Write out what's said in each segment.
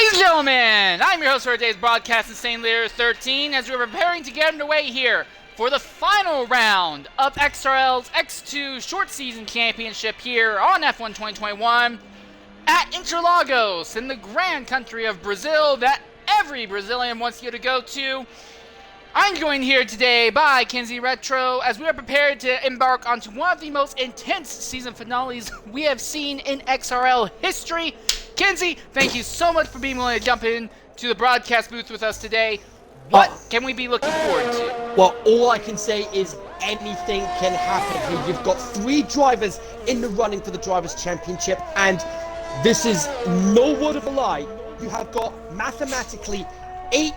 Ladies and gentlemen, I'm your host for today's broadcast, Insane Leader 13, as we're preparing to get underway here for the final round of XRL's X2 Short Season Championship here on F1 2021 at Interlagos in the grand country of Brazil that every Brazilian wants you to go to. I'm joined here today by Kinsey Retro as we are prepared to embark onto one of the most intense season finales we have seen in XRL history. Kinsey, thank you so much for being willing to jump in to the broadcast booth with us today. What can we be looking forward to? Well, all I can say is anything can happen here. You've got 3 drivers in the running for the Drivers' Championship, and this is no word of a lie. You have got mathematically 8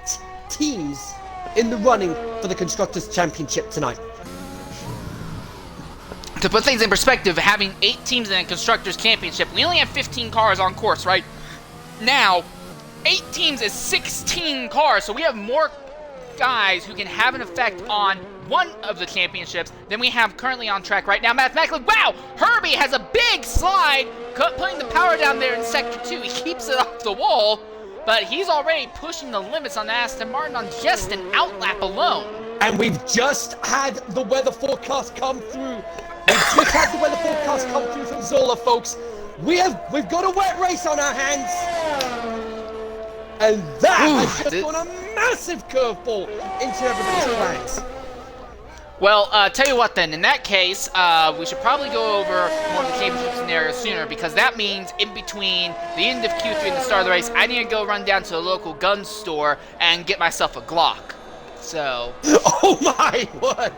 teams in the running for the Constructors' Championship tonight. To put things in perspective, having 8 teams in a Constructors' Championship, we only have 15 cars on course right now. 8 teams is 16 cars, so we have more guys who can have an effect on one of the championships than we have currently on track right now. Mathematically, wow! Herbie has a big slide, putting the power down there in Sector 2. He keeps it off the wall, but he's already pushing the limits on the Aston Martin on just an outlap alone. And we've just had the weather forecast come through. We've just had the weather forecast come through from Zola, folks. We've got a wet race on our hands. And that has just gone a massive curveball into everybody's plans. Well, tell you what then, in that case, we should probably go over more of the championship scenario sooner, because that means in between the end of Q3 and the start of the race, I need to go run down to the local gun store and get myself a Glock. So... Oh my word!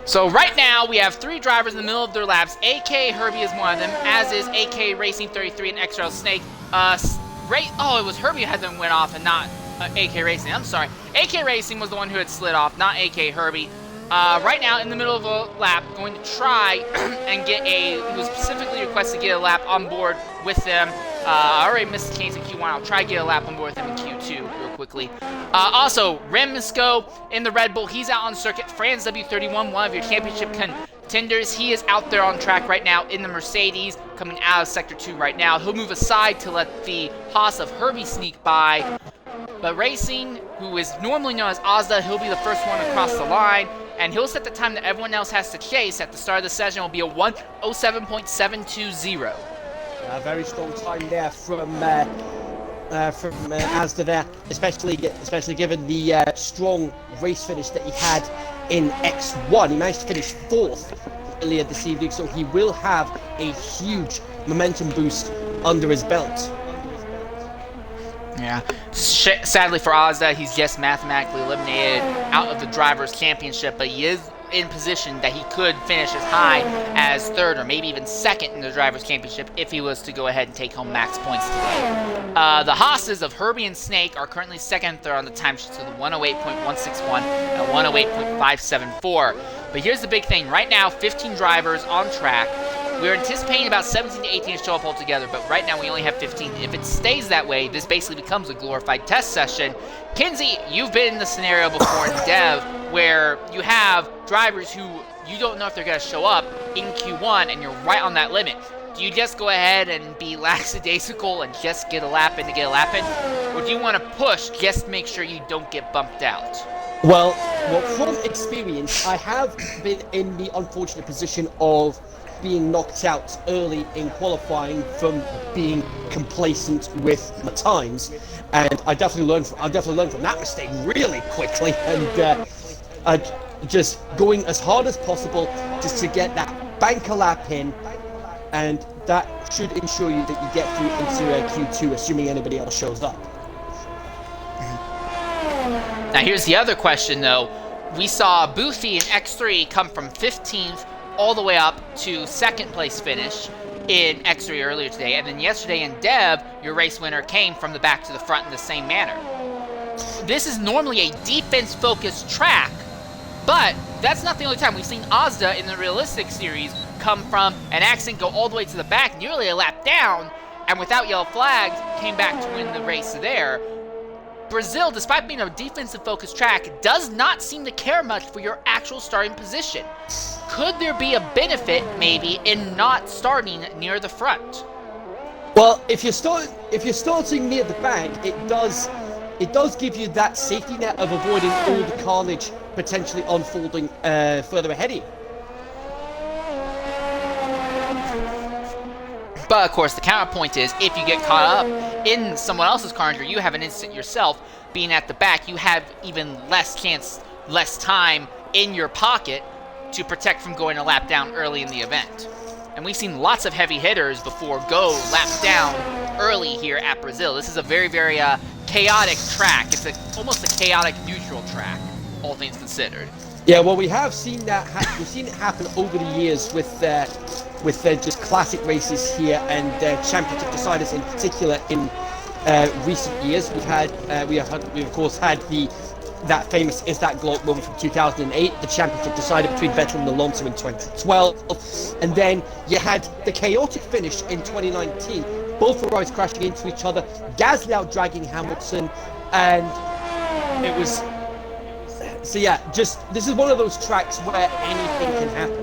So right now, we have 3 drivers in the middle of their laps. AK Herbie is one of them, as is AK Racing 33 and XRL Snake. It was Herbie who had them went off and not AK Racing. I'm sorry. AK Racing was the one who had slid off, not AK Herbie. Right now, in the middle of a lap, going to try and get he was specifically requested to get a lap on board with them. I already missed the chance in Q1. I'll try to get a lap on board with them in Q2 real quickly. Also, Remsco in the Red Bull, he's out on circuit. Franz W31, one of your championship contenders, he is out there on track right now in the Mercedes, coming out of Sector 2 right now. He'll move aside to let the Haas of Herbie sneak by. But Racing, who is normally known as Ozda, he'll be the first one across the line, and he'll set the time that everyone else has to chase at the start of the session. Will be a 1:07.720. A very strong time there from Asda there, especially given the strong race finish that he had in X1. He managed to finish 4th earlier this evening, so he will have a huge momentum boost under his belt. Yeah. Sadly for Ozda, he's just mathematically eliminated out of the Drivers' Championship, but he is in position that he could finish as high as 3rd or maybe even 2nd in the Drivers' Championship if he was to go ahead and take home max points today. The Haas's of Herbie and Snake are currently 2nd and 3rd on the timesheets with a 108.161 and 108.574. But here's the big thing. Right now, 15 drivers on track. We're anticipating about 17 to 18 to show up altogether, but right now we only have 15. If it stays that way, this basically becomes a glorified test session. Kinsey, you've been in the scenario before in Dev where you have drivers who you don't know if they're going to show up in Q1 and you're right on that limit. Do you just go ahead and be lackadaisical and just get a lap in to get a lap in? Or do you want to push just to make sure you don't get bumped out? Well, from experience, I have been in the unfortunate position of being knocked out early in qualifying from being complacent with my times, and I definitely learned from that mistake really quickly, and just going as hard as possible just to get that banker lap in, and that should ensure you that you get through into Q2, assuming anybody else shows up. Now here's the other question though. We saw Boothie in X3 come from 15th all the way up to 2nd place finish in X3 earlier today, and then yesterday in Dev, your race winner came from the back to the front in the same manner. This is normally a defense-focused track, but that's not the only time. We've seen Ozda in the realistic series come from an accident, go all the way to the back, nearly a lap down, and without yellow flags, came back to win the race there. Brazil, despite being a defensive-focused track, does not seem to care much for your actual starting position. Could there be a benefit, maybe, in not starting near the front? Well, if you're starting near the back, it does give you that safety net of avoiding all the carnage potentially unfolding further ahead of you. But of course, the counterpoint is if you get caught up in someone else's carnage, or you have an instant yourself, being at the back, you have even less chance, less time in your pocket to protect from going a lap down early in the event. And we've seen lots of heavy hitters before go lap down early here at Brazil. This is a very, very chaotic track. It's almost a chaotic neutral track, all things considered. Yeah, well, we have seen that. We've seen it happen over the years with just classic races here and championship deciders in particular in recent years. We of course had that famous Is That Glock moment from 2008, the championship decider between Vettel and Alonso in 2012, and then you had the chaotic finish in 2019. Both Ferraris crashing into each other, Gasly out dragging Hamilton, and it was. So yeah, this is one of those tracks where anything can happen.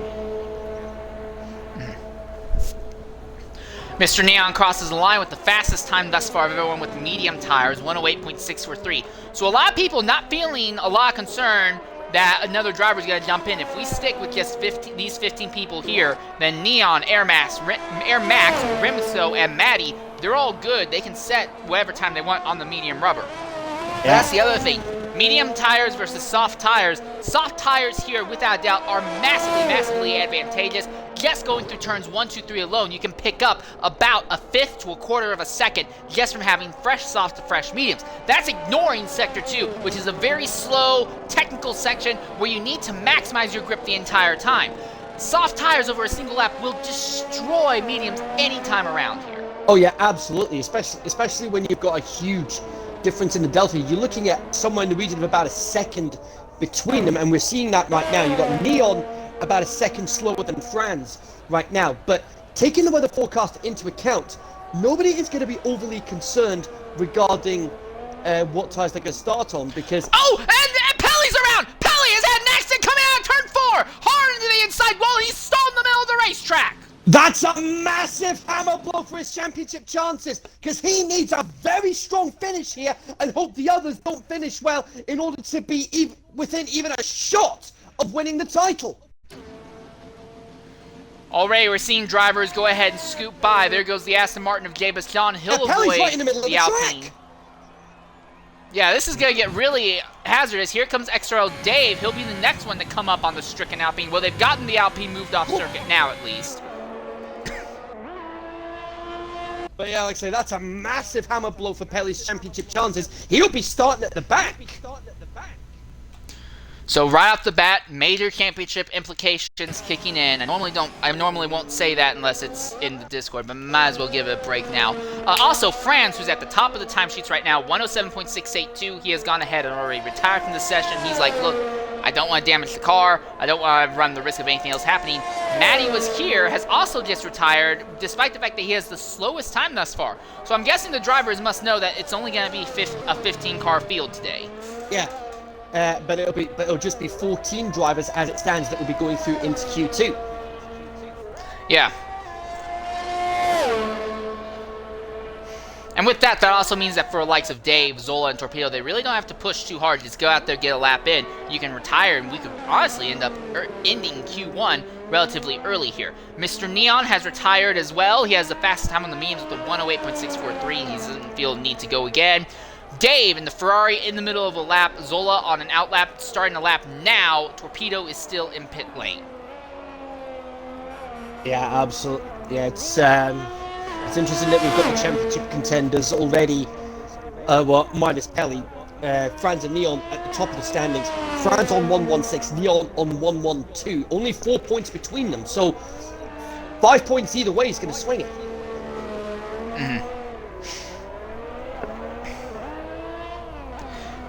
Mr. Neon crosses the line with the fastest time thus far of everyone with medium tires, 108.643. So a lot of people not feeling a lot of concern that another driver is going to jump in. If we stick with just these 15 people here, then Neon, Air Max, Rimso, and Maddie, they're all good. They can set whatever time they want on the medium rubber. Yeah. That's the other thing. Medium tires versus soft tires. Soft tires here, without a doubt, are massively advantageous. Just going through turns 1, 2, 3 alone, you can pick up about a fifth to a quarter of a second just from having fresh softs to fresh mediums. That's ignoring Sector 2, which is a very slow, technical section where you need to maximize your grip the entire time. Soft tires over a single lap will destroy mediums anytime around here. Oh yeah, absolutely, especially when you've got a huge difference in the delta. You're looking at somewhere in the region of about a second between them, and we're seeing that right now. You've got Neon about a second slower than Franz right now, but taking the weather forecast into account, nobody is going to be overly concerned regarding what tires they're going to start on, because... Oh, and Pelly's around! Pelly has had an accident coming out of turn 4! Hard into the inside wall, he's stalled in the middle of the racetrack! That's a massive hammer blow for his championship chances, because he needs a very strong finish here and hope the others don't finish well in order to be within even a shot of winning the title. Already we're seeing drivers go ahead and scoop by. There goes the Aston Martin of Jay Bastion. He'll avoid right in the middle of the Alpine. track. Yeah, this is going to get really hazardous. Here comes XRL Dave. He'll be the next one to come up on the stricken Alpine. Well, they've gotten the Alpine moved off circuit now, at least. But yeah, like I say, that's a massive hammer blow for Pelly's championship chances. He'll be starting at the back. So right off the bat, major championship implications kicking in. I normally won't say that unless it's in the Discord, but might as well give it a break now. Also, Franz, who's at the top of the timesheets right now, 107.682. He has gone ahead and already retired from the session. He's like, look, I don't want to damage the car. I don't want to run the risk of anything else happening. Maddie was here, has also just retired, despite the fact that he has the slowest time thus far. So I'm guessing the drivers must know that it's only going to be a 15-car field today. Yeah. But it'll just be 14 drivers as it stands that will be going through into Q2. Yeah. And with that also means that for the likes of Dave, Zola, and Torpedo, they really don't have to push too hard. Just go out there, get a lap in. You can retire, and we could honestly end up ending Q1 relatively early here. Mr. Neon has retired as well. He has the fastest time on the mediums with a 108.643. He doesn't feel the need to go again. Dave in the Ferrari in the middle of a lap. Zola on an outlap, starting a lap now. Torpedo is still in pit lane. Yeah, absolutely. Yeah, it's interesting that we've got the championship contenders already. Minus Pelly. Franz and Neon at the top of the standings. Franz on 116, Neon on 112. Only 4 points between them, so 5 points either way is going to swing it. Mm-hmm.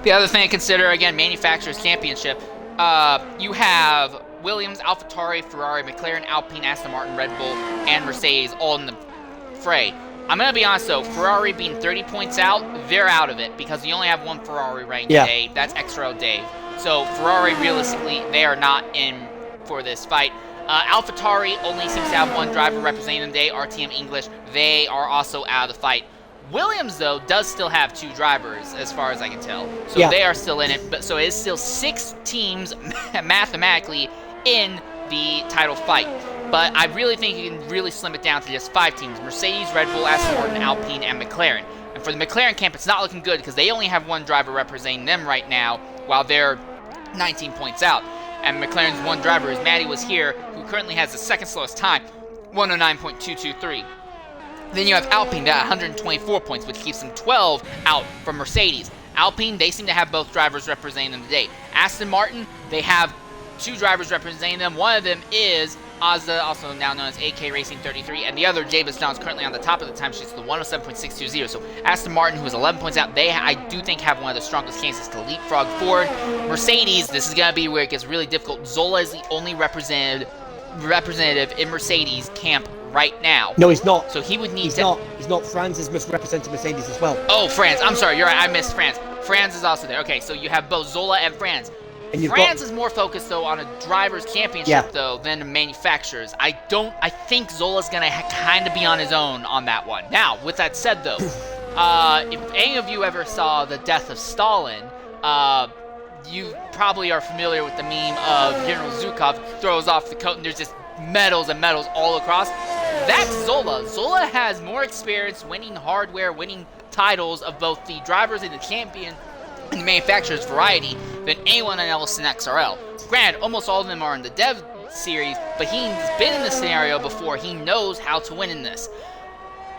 The other thing to consider, again, Manufacturers' Championship, you have Williams, AlphaTauri, Ferrari, McLaren, Alpine, Aston Martin, Red Bull, and Mercedes all in the fray. I'm going to be honest, though, Ferrari being 30 points out, they're out of it because you only have one Ferrari right today. That's XRL Dave. So Ferrari, realistically, they are not in for this fight. AlphaTauri only seems to have one driver representing them today, RTM English. They are also out of the fight. Williams, though, does still have 2 drivers, as far as I can tell. So they are still in it. But so it is still 6 teams mathematically in the title fight. But I really think you can really slim it down to just 5 teams: Mercedes, Red Bull, Aston Martin, Alpine, and McLaren. And for the McLaren camp, it's not looking good because they only have 1 driver representing them right now, while they're 19 points out. And McLaren's 1 driver, as Maddie was here, who currently has the second slowest time, 109.223. Then you have Alpine at 124 points, which keeps them 12 out from Mercedes. Alpine, they seem to have both drivers representing them today. Aston Martin, they have 2 drivers representing them. One of them is Azza, also now known as AK Racing 33, and the other, Jay Baston, is currently on the top of the timesheets, the 107.620. So Aston Martin, who is 11 points out, I do think have one of the strongest chances to leapfrog forward. Mercedes, this is going to be where it gets really difficult. Zola is the only representative in Mercedes camp right now. No, he's not. So he would need He's not. Franz is misrepresenting Mercedes as well. Oh, Franz. I'm sorry. You're right. I missed Franz. Franz is also there. Okay, so you have both Zola and Franz. And Franz is more focused, though, on a driver's championship, though, than a manufacturer's. I think Zola's going to kind of be on his own on that one. Now, with that said, though, if any of you ever saw The Death of Stalin, you probably are familiar with the meme of General Zhukov throws off the coat and there's just medals and medals all across. That's Zola. Zola has more experience winning hardware, winning titles of both the drivers and the champion and the manufacturer's variety than anyone else in XRL. Granted, almost all of them are in the dev series, but he's been in this scenario before. He knows how to win in this.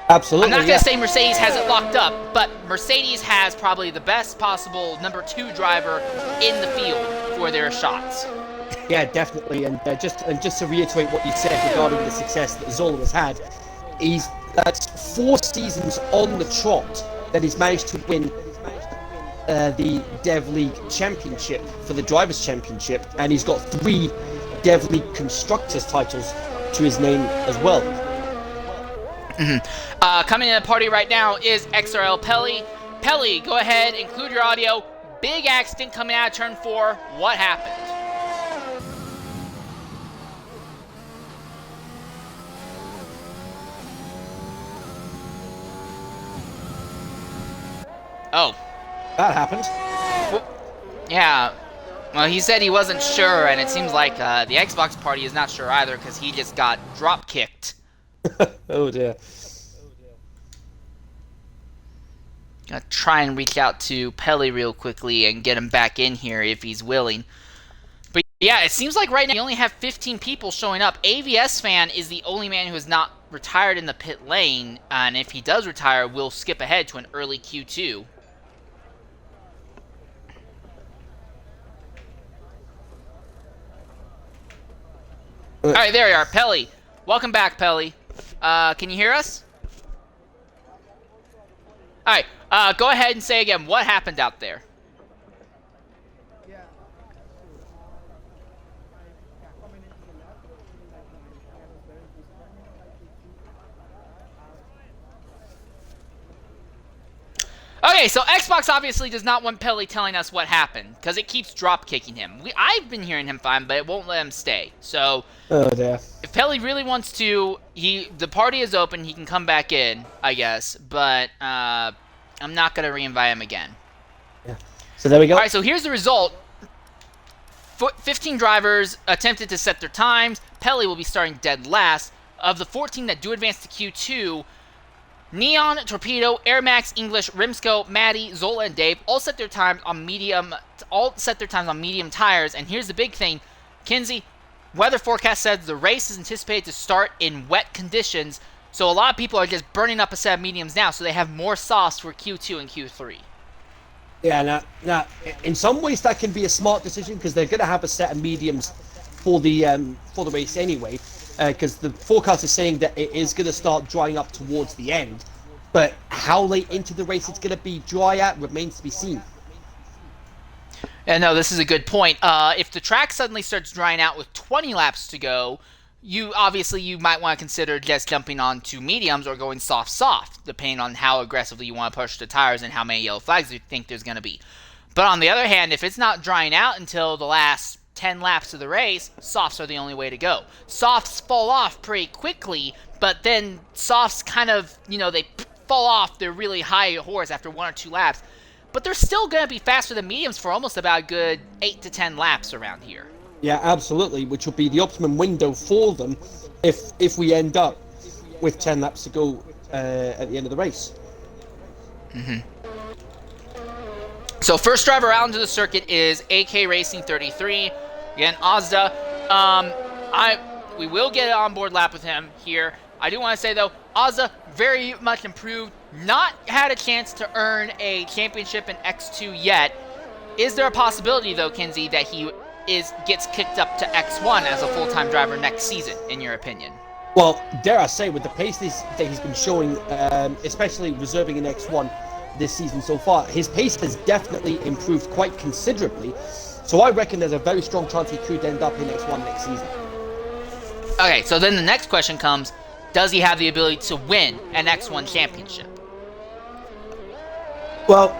Absolutely. I'm not going to say Mercedes has it locked up, but Mercedes has probably the best possible number 2 driver in the field for their shots. Yeah, definitely. And just to reiterate what you said regarding the success that Zola has had, that's 4 seasons on the trot that he's managed to win the Dev League Championship for the Drivers' Championship, and he's got 3 Dev League Constructors titles to his name as well. Coming in the party right now is XRL Pelly. Pelly, go ahead, include your audio. Big accident coming out of turn 4. What happened? Oh. That happened. Well, yeah. Well, he said he wasn't sure, and it seems like the Xbox party is not sure either because he just got drop-kicked. Oh, dear. Gonna try and reach out to Pelly real quickly and get him back in here if he's willing. But yeah, it seems like right now you only have 15 people showing up. AVS Fan is the only man who has not retired in the pit lane, and if he does retire, we'll skip ahead to an early Q2. Alright, there you are, Pelly. Welcome back, Pelly. Can you hear us? Alright, go ahead and say again, what happened out there? Okay, so Xbox obviously does not want Pelly telling us what happened, because it keeps drop-kicking him. I've been hearing him fine, but it won't let him stay. So, oh, dear. If Pelly really wants to, the party is open, he can come back in, I guess. But, I'm not going to re-invite him again. Yeah. So there we go. Alright, so here's the result. 15 drivers attempted to set their times. Pelly will be starting dead last. Of the 14 that do advance to Q2, Neon, Torpedo, Air Max, English, Rimsco, Maddie, Zola, and Dave all set their times on medium. Tires. And here's the big thing, Kinsey. Weather forecast says the race is anticipated to start in wet conditions, so a lot of people are just burning up a set of mediums now, so they have more sauce for Q2 and Q3. Yeah, now, in some ways that can be a smart decision because they're going to have a set of mediums for the race anyway. Because the forecast is saying that it is going to start drying up towards the end, but how late into the race it's going to be dry at remains to be seen. Yeah, no, this is a good point. If the track suddenly starts drying out with 20 laps to go, you might want to consider just jumping onto mediums or going soft, depending on how aggressively you want to push the tires and how many yellow flags you think there's going to be. But on the other hand, if it's not drying out until the last 10 laps of the race, softs are the only way to go. Softs fall off pretty quickly, but then softs kind of, they fall off their really high horse after 1 or 2 laps. But they're still going to be faster than mediums for almost about a good 8 to 10 laps around here. Yeah, absolutely, which will be the optimum window for them if we end up with 10 laps to go at the end of the race. Mm-hmm. So first driver out into the circuit is AK Racing 33. Again, Ozda. We will get an onboard lap with him here. I do want to say, though, Ozda very much improved. Not had a chance to earn a championship in X2 yet. Is there a possibility, though, Kinsey, that he gets kicked up to X1 as a full-time driver next season, in your opinion? Well, dare I say, with the pace that he's been showing, especially reserving in X1 this season so far, his pace has definitely improved quite considerably. So I reckon there's a very strong chance he could end up in X1 next season. Okay, so then the next question comes, does he have the ability to win an X1 championship? Well,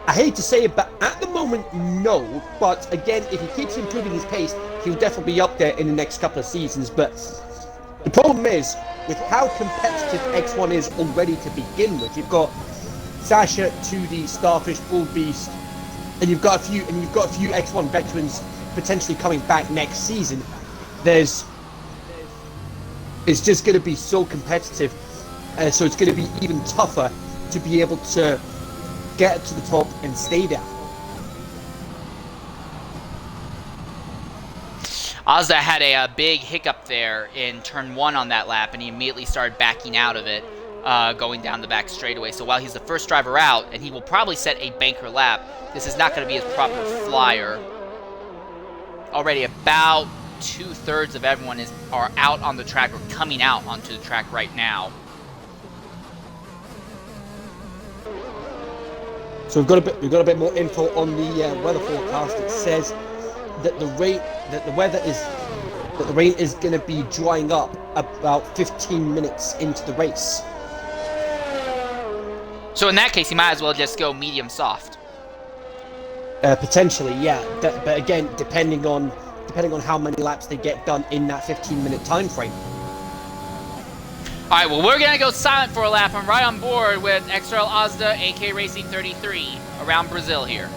I hate to say it, but at the moment, no. But again, if he keeps improving his pace, he'll definitely be up there in the next couple of seasons. But the problem is, with how competitive X1 is already to begin with, you've got Sasha, 2D, Starfish, Bull Beast, and you've got a few X1 veterans potentially coming back next season. It's just going to be so competitive, so it's going to be even tougher to be able to get to the top and stay there. Ozda had a big hiccup there in turn 1 on that lap, and he immediately started backing out of it, going down the back straightaway. So while he's the first driver out, and he will probably set a banker lap, this is not going to be his proper flyer. Already about 2/3 of everyone are out on the track or coming out onto the track right now. So we've got a bit more info on the weather forecast. It says that the rain is going to be drying up about 15 minutes into the race. So in that case, you might as well just go medium soft. Potentially, yeah. But again, depending on how many laps they get done in that 15-minute time frame. All right, well, we're going to go silent for a lap. I'm right on board with XRL Ozda, AK Racing 33, around Brazil here.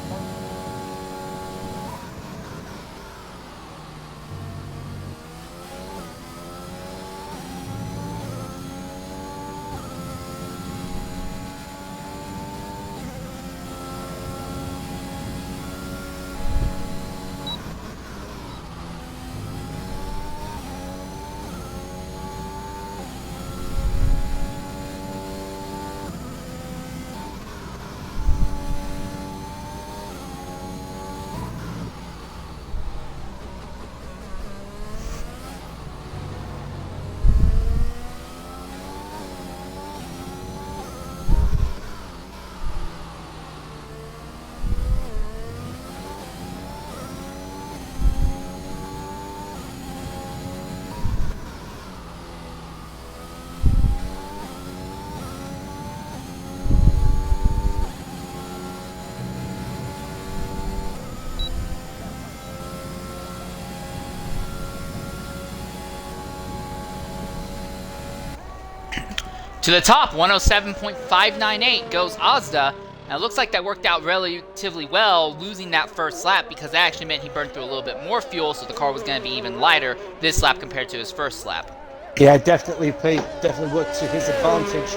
To the top, 107.598 goes Ozda. Now it looks like that worked out relatively well, losing that first lap, because that actually meant he burned through a little bit more fuel, so the car was going to be even lighter this lap compared to his first lap. Yeah, definitely worked to his advantage.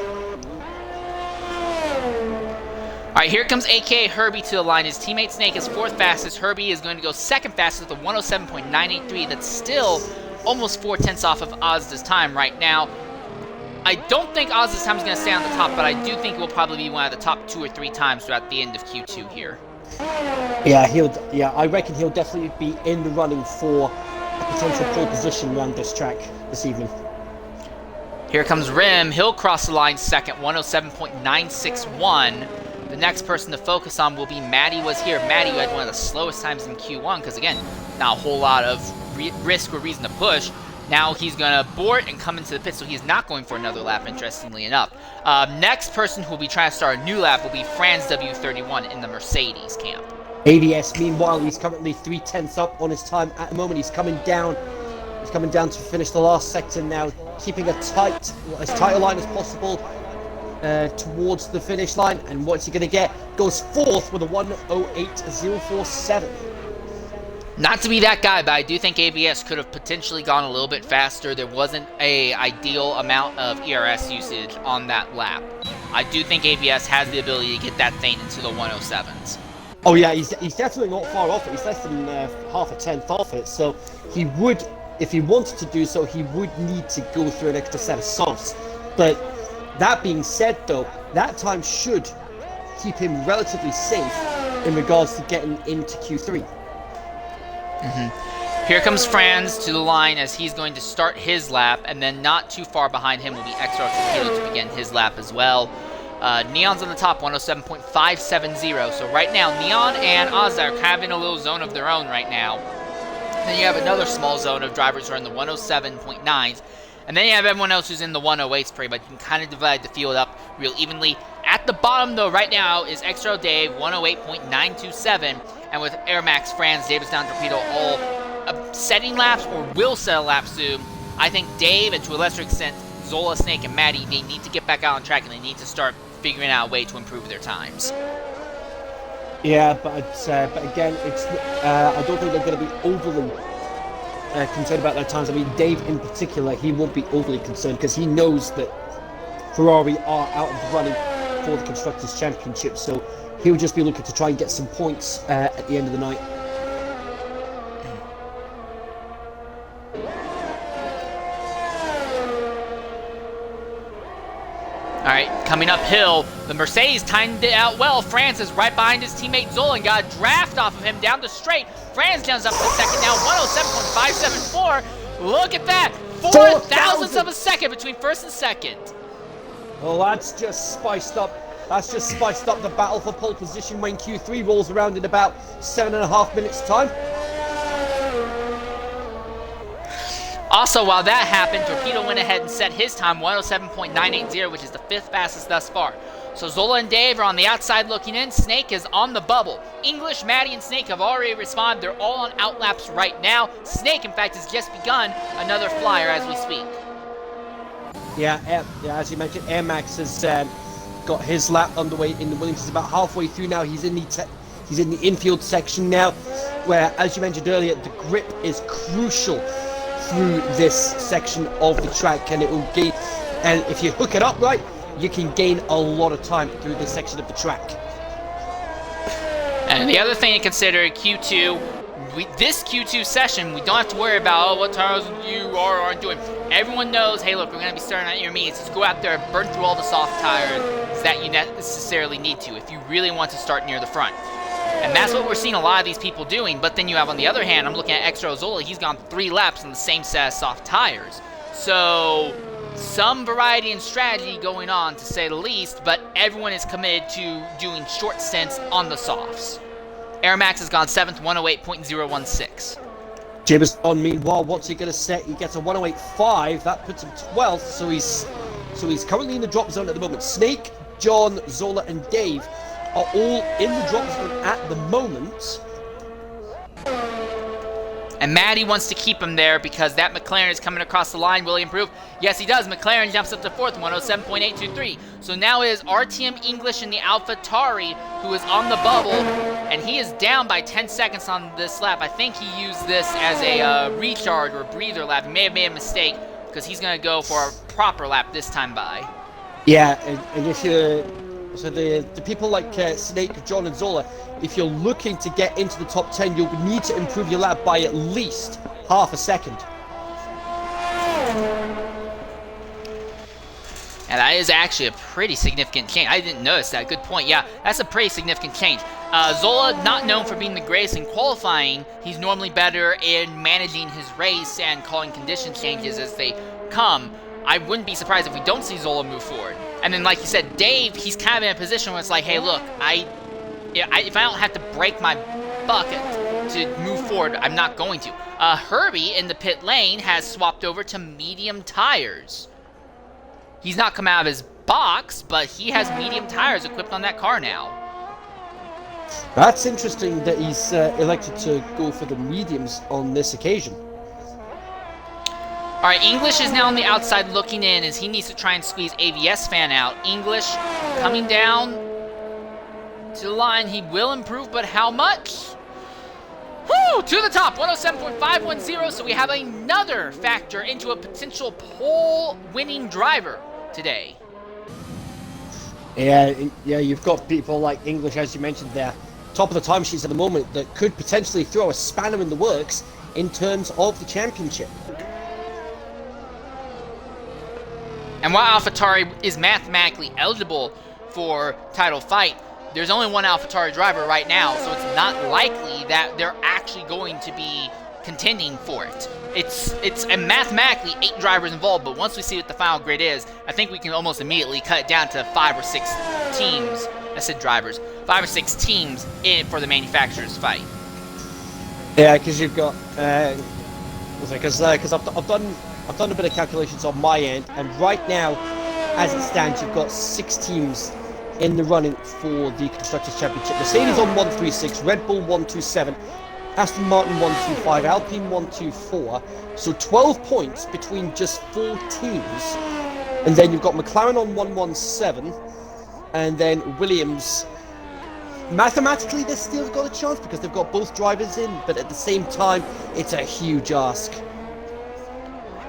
All right, here comes AKA Herbie to the line. His teammate Snake is 4th fastest. Herbie is going to go 2nd fastest with a 107.983. That's still almost 4/10 off of Ozda's time right now. I don't think Oz's time is going to stay on the top, but I do think it will probably be one of the top 2 or 3 times throughout the end of Q2 here. Yeah, I reckon he'll definitely be in the running for a potential pole position around this track this evening. Here comes Rim. He'll cross the line second, 107.961. The next person to focus on will be Maddie was here. Maddie, who had one of the slowest times in Q1, because again, not a whole lot of risk or reason to push. Now he's going to abort and come into the pit, so he's not going for another lap, interestingly enough. Next person who will be trying to start a new lap will be Franz W31 in the Mercedes camp. ABS, meanwhile, he's currently 3/10 up on his time at the moment. He's coming down. He's coming down to finish the last sector now, keeping as tight a line as possible towards the finish line. And what's he going to get? Goes fourth with a 1:08.047. Not to be that guy, but I do think ABS could have potentially gone a little bit faster. There wasn't a ideal amount of ERS usage on that lap. I do think ABS has the ability to get that thing into the 107s. Oh yeah, he's definitely not far off it. He's less than half a tenth off it. So he would, if he wanted to do so, he would need to go through an extra set of softs. But that being said, though, that time should keep him relatively safe in regards to getting into Q3. Here comes Franz to the line as he's going to start his lap, and then not too far behind him will be Extra Torpedo to begin his lap as well. Neon's on the top, 107.570. So right now, Neon and Ozzy are kind of in a little zone of their own right now. Then you have another small zone of drivers who are in the 107.9s. And then you have everyone else who's in the 108s pretty much. You can kind of divide the field up real evenly. At the bottom, though, right now is Extra Dave, 108.927. And with Air Max, Franz, Davis Down, Torpedo all setting laps or will set a lap soon. I think Dave, and to a lesser extent, Zola, Snake, and Maddie, they need to get back out on track and they need to start figuring out a way to improve their times. Yeah, but again, it's I don't think they're going to be overly concerned about their times. I mean, Dave in particular, he won't be overly concerned because he knows that Ferrari are out of the running for the Constructors' Championship, so he'll just be looking to try and get some points at the end of the night. Alright, coming uphill, the Mercedes timed it out well. Franz is right behind his teammate Zola and got a draft off of him down the straight. Franz jumps up to second now, 107.574. Look at that! 4 thousandths of a second between first and second. Well, that's just spiced up. That's just spiced up the battle for pole position when Q3 rolls around in about 7.5 minutes' time. Also, while that happened, Torpedo went ahead and set his time, 107.980, which is the 5th fastest thus far. So Zola and Dave are on the outside looking in. Snake is on the bubble. English, Maddie, and Snake have already responded. They're all on outlaps right now. Snake, in fact, has just begun another flyer as we speak. Yeah, as you mentioned, Air Max has got his lap underway in the Williams. He's about halfway through now. He's in the infield section now, where, as you mentioned earlier, the grip is crucial through this section of the track, and it will gain. And if you hook it up right, you can gain a lot of time through this section of the track. And the other thing to consider, Q2, this Q2 session, we don't have to worry about what tires you aren't doing. Everyone knows, hey, look, we're going to be starting at intermediates. Just go out there and burn through all the soft tires that you necessarily need to if you really want to start near the front. And that's what we're seeing a lot of these people doing. But then you have, on the other hand, I'm looking at Extra Zola. He's gone 3 laps on the same set of soft tires. So some variety and strategy going on, to say the least, but everyone is committed to doing short stints on the softs. Air Max has gone 7th, 108.016. Jameson, meanwhile, what's he going to set? He gets a 108.5. That puts him 12th. So he's currently in the drop zone at the moment. Snake, John, Zola, and Dave are all in the drop zone at the moment. And Maddie wants to keep him there because that McLaren is coming across the line. Will he improve? Yes, he does. McLaren jumps up to 4th, 107.823. So now it is RTM English in the AlphaTauri who is on the bubble, and he is down by 10 seconds on this lap. I think he used this as a recharge or breather lap. He may have made a mistake because he's going to go for a proper lap this time by. Yeah, and if you're... So the people like Snake, John, and Zola, if you're looking to get into the top 10, you'll need to improve your lap by at least half a second. And that is actually a pretty significant change. I didn't notice that. Good point. Yeah, that's a pretty significant change. Zola, not known for being the greatest in qualifying, he's normally better in managing his race and calling condition changes as they come. I wouldn't be surprised if we don't see Zola move forward. And then, like you said, Dave, he's kind of in a position where it's like, hey, look, if I don't have to break my bucket to move forward, I'm not going to. Herbie in the pit lane has swapped over to medium tires. He's not come out of his box, but he has medium tires equipped on that car now. That's interesting that he's elected to go for the mediums on this occasion. All right, English is now on the outside looking in as he needs to try and squeeze AVS fan out. English coming down to the line. He will improve, but how much? Woo! To the top, 107.510. So we have another factor into a potential pole-winning driver today. Yeah, you've got people like English, as you mentioned there, top of the timesheets at the moment, that could potentially throw a spanner in the works in terms of the championship. And while AlphaTauri is mathematically eligible for title fight, there's only one AlphaTauri driver right now, so it's not likely that they're actually going to be contending for it. It's mathematically 8 drivers involved, but once we see what the final grid is, I think we can almost immediately cut it down to 5 or 6 teams. I said drivers. 5 or 6 teams in for the manufacturers fight. Yeah, because you've got because I've done a bit of calculations on my end, and right now, as it stands, you've got 6 teams in the running for the Constructors' Championship. Mercedes on 136, Red Bull 127, Aston Martin 125, Alpine 124. So 12 points between just 4 teams. And then you've got McLaren on 117, and then Williams. Mathematically, they've still got a chance because they've got both drivers in, but at the same time, it's a huge ask.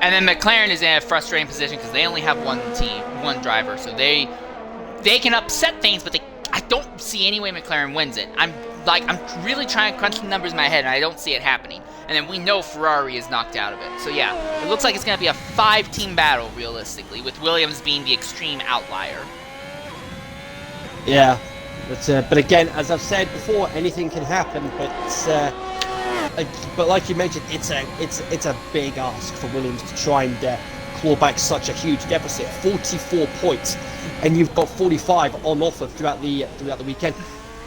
And then McLaren is in a frustrating position because they only have one driver, so they can upset things, but I don't see any way McLaren wins it. I'm really trying to crunch the numbers in my head, and I don't see it happening. And then we know Ferrari is knocked out of it. So yeah, it looks like it's going to be a 5-team battle, realistically, with Williams being the extreme outlier. Yeah, but again, as I've said before, anything can happen. But like you mentioned, it's a big ask for Williams to try and claw back such a huge deficit. 44 points, and you've got 45 on offer throughout the weekend.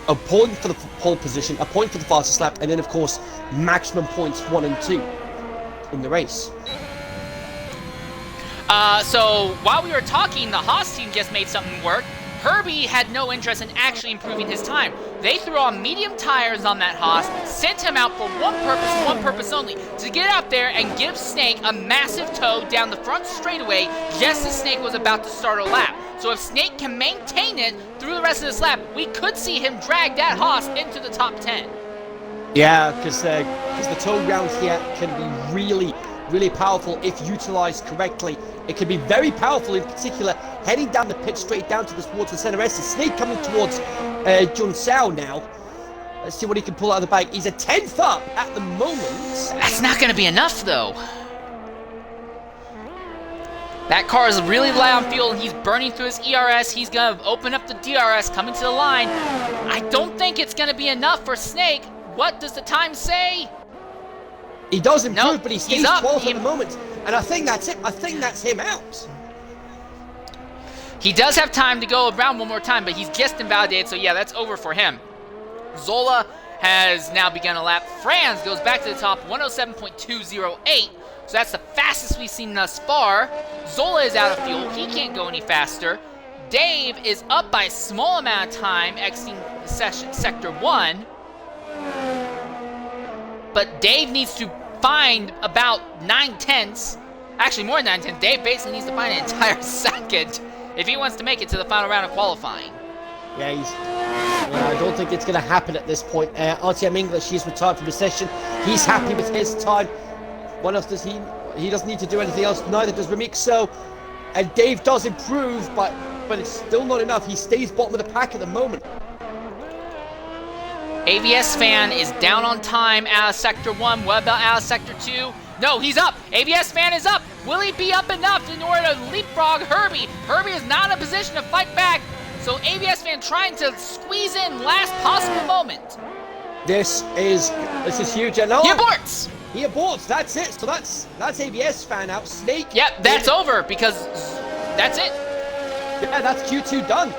A point for the pole position, a point for the fastest lap, and then of course maximum points 1 and 2 in the race. So while we were talking, the Haas team just made something work. Herbie had no interest in actually improving his time. They threw on medium tires on that Haas, sent him out for one purpose and one purpose only, to get out there and give Snake a massive tow down the front straightaway just as Snake was about to start a lap. So if Snake can maintain it through the rest of this lap, we could see him drag that Haas into the top 10. Yeah, because the tow round here can be really powerful if utilized correctly. It can be very powerful, in particular, heading down the pit straight down towards the center S. Snake coming towards Jun Sao now. Let's see what he can pull out of the bag. He's a 10th up at the moment. That's not going to be enough, though. That car is really low on fuel, and he's burning through his ERS. He's going to open up the DRS, coming to the line. I don't think it's going to be enough for Snake. What does the time say? He does improve, nope, but he stays 12th at the moment. And I think that's it. I think that's him out. He does have time to go around one more time, but he's just invalidated, so yeah, that's over for him. Zola has now begun a lap. Franz goes back to the top, 107.208. So that's the fastest we've seen thus far. Zola is out of fuel. He can't go any faster. Dave is up by a small amount of time, exiting Sector 1. But Dave needs to find about 9/10. Actually, more than 9/10. Dave basically needs to find an entire second if he wants to make it to the final round of qualifying. Yeah, I don't think it's going to happen at this point. RTM English, he's retired from the session. He's happy with his time. What else does he? He doesn't need to do anything else. Neither does Remixo. And Dave does improve, but it's still not enough. He stays bottom of the pack at the moment. AVS fan is down on time out of Sector 1. What about out of Sector 2? No, he's up. AVS fan is up. Will he be up enough in order to leapfrog Herbie? Herbie is not in a position to fight back. So AVS fan trying to squeeze in last possible moment. This is huge. And he aborts. He aborts. That's it. So that's AVS fan out. Snake. Yep, that's over because that's it. Yeah, that's Q2 done.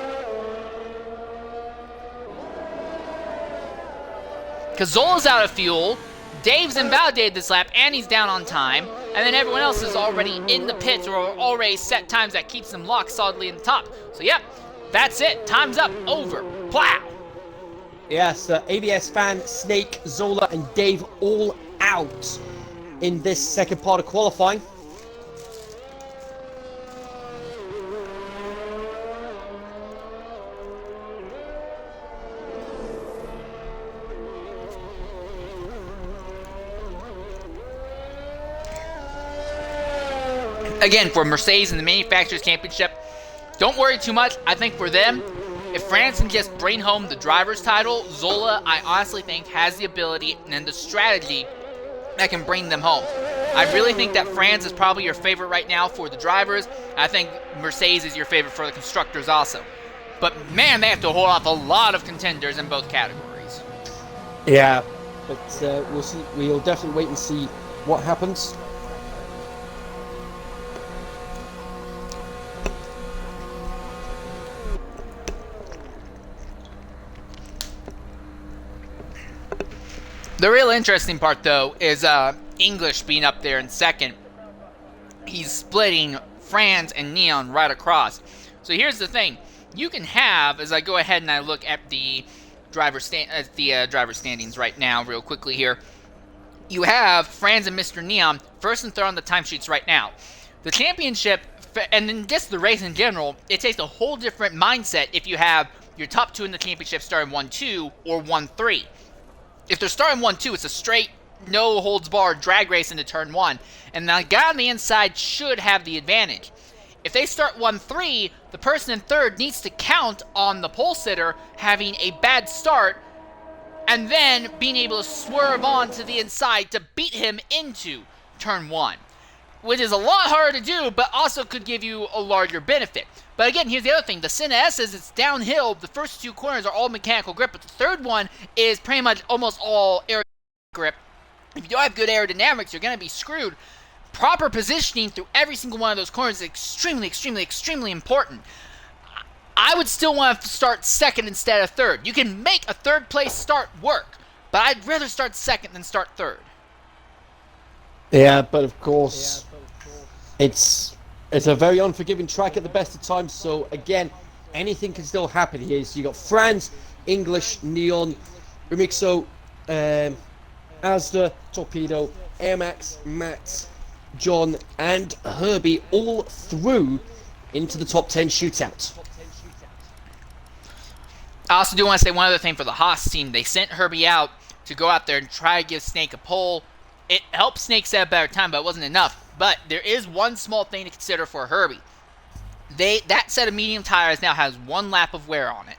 Because Zola's out of fuel, Dave's invalidated this lap, and he's down on time, and then everyone else is already in the pits or already set times that keeps them locked solidly in the top. So yep, that's it. Time's up. Over. Plow. Yes, ABS fan, Snake, Zola, and Dave all out in this second part of qualifying. Again, for Mercedes in the Manufacturers' Championship, don't worry too much. I think for them, if France can just bring home the driver's title, Zola, I honestly think, has the ability and the strategy that can bring them home. I really think that France is probably your favorite right now for the drivers. I think Mercedes is your favorite for the constructors also. But man, they have to hold off a lot of contenders in both categories. Yeah, but we'll see. We'll definitely wait and see what happens. The real interesting part, though, is English being up there in second. He's splitting Franz and Neon right across. So here's the thing. You can have, as I go ahead and I look at the driver standings right now real quickly here, you have Franz and Mr. Neon first and third on the timesheets right now. The championship, and then just the race in general, it takes a whole different mindset if you have your top two in the championship starting 1-2 or 1-3. If they're starting 1-2, it's a straight, no-holds-barred drag race into turn 1, and the guy on the inside should have the advantage. If they start 1-3, the person in third needs to count on the pole sitter having a bad start and then being able to swerve on to the inside to beat him into turn 1, which is a lot harder to do, but also could give you a larger benefit. But again, here's the other thing. The Senna S is it's downhill. The first two corners are all mechanical grip, but the third one is pretty much almost all air grip. If you don't have good aerodynamics, you're going to be screwed. Proper positioning through every single one of those corners is extremely, extremely, extremely important. I would still want to start second instead of third. You can make a third place start work, but I'd rather start second than start third. Yeah, but of course, it's a very unforgiving track at the best of times. So again, anything can still happen here. So you got Franz, English, Neon, Remixo, Asda, Torpedo, Air Max, Matt, John, and Herbie all through into the top 10 shootout. I also do want to say one other thing for the Haas team. They sent Herbie out to go out there and try to give Snake a pole. It helped Snake set a better time, but it wasn't enough. But there is one small thing to consider for Herbie. That set of medium tires now has 1 lap of wear on it.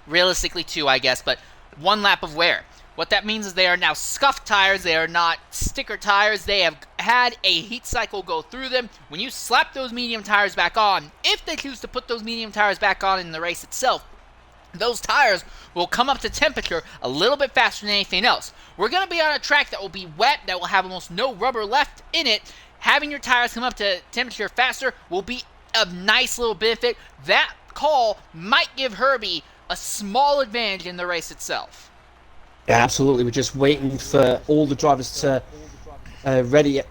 Realistically 2, I guess, but 1 lap of wear. What that means is they are now scuffed tires. They are not sticker tires. They have had a heat cycle go through them. When you slap those medium tires back on, if they choose to put those medium tires back on in the race itself, those tires will come up to temperature a little bit faster than anything else. We're going to be on a track that will be wet, that will have almost no rubber left in it. Having your tires come up to temperature faster will be a nice little benefit. That call might give Herbie a small advantage in the race itself. Yeah, absolutely. We're just waiting for all the drivers to ready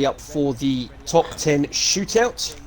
up for the top 10 shootout.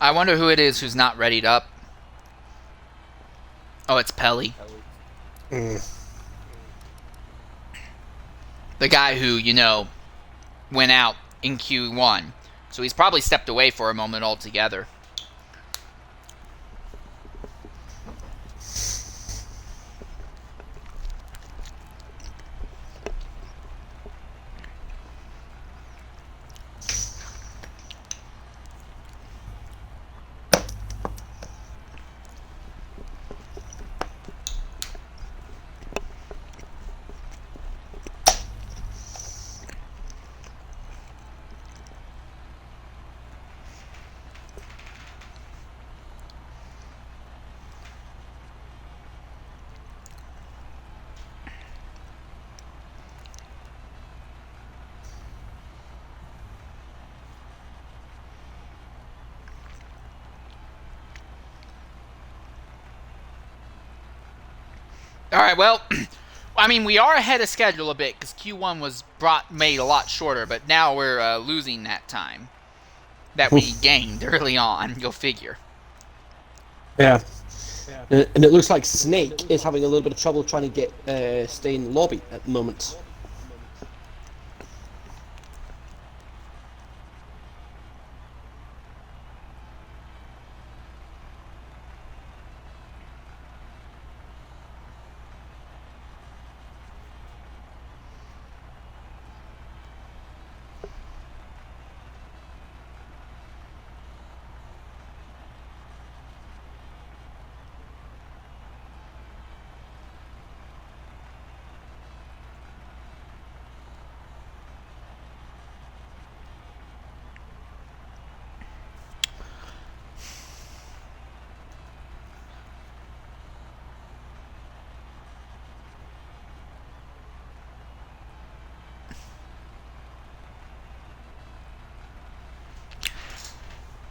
I wonder who it is who's not readied up. Oh, it's Pelly. The guy who, went out in Q1. So he's probably stepped away for a moment altogether. All right, well, I mean, we are ahead of schedule a bit because Q1 was made a lot shorter, but now we're losing that time that we gained early on. Go figure. Yeah. And it looks like Snake is having a little bit of trouble trying to stay in the lobby at the moment.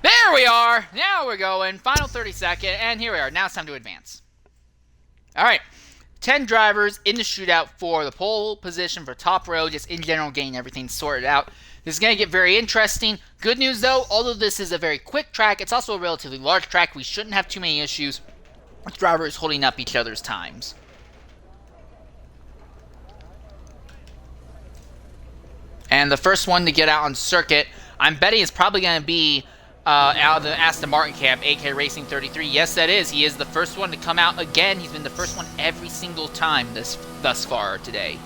There we are. Now we're going. Final 30-second, and here we are. Now it's time to advance. All right. 10 drivers in the shootout for the pole position for top row, just in general getting everything sorted out. This is going to get very interesting. Good news, though, although this is a very quick track, it's also a relatively large track. We shouldn't have too many issues with drivers holding up each other's times. And the first one to get out on circuit, I'm betting is probably going to be out of the Aston Martin camp, AK Racing 33. Yes, that is. He is the first one to come out again. He's been the first one every single time thus far today.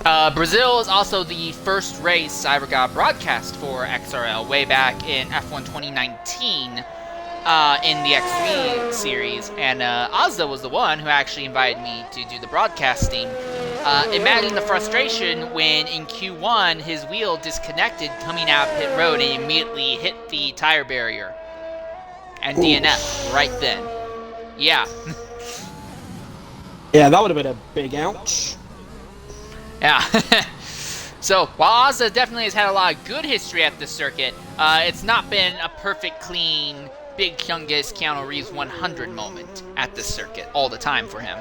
Brazil is also the first race I ever got broadcast for XRL way back in F1 2019 in the XV series. And Ozda was the one who actually invited me to do the broadcasting. Imagine the frustration when in Q1 his wheel disconnected coming out of pit road and immediately hit the tire barrier and DNF right then. Yeah. Yeah, that would have been a big ouch. Yeah. So, while Ozza definitely has had a lot of good history at this circuit, it's not been a perfect, clean, big Chungus Keanu Reeves 100 moment at this circuit all the time for him.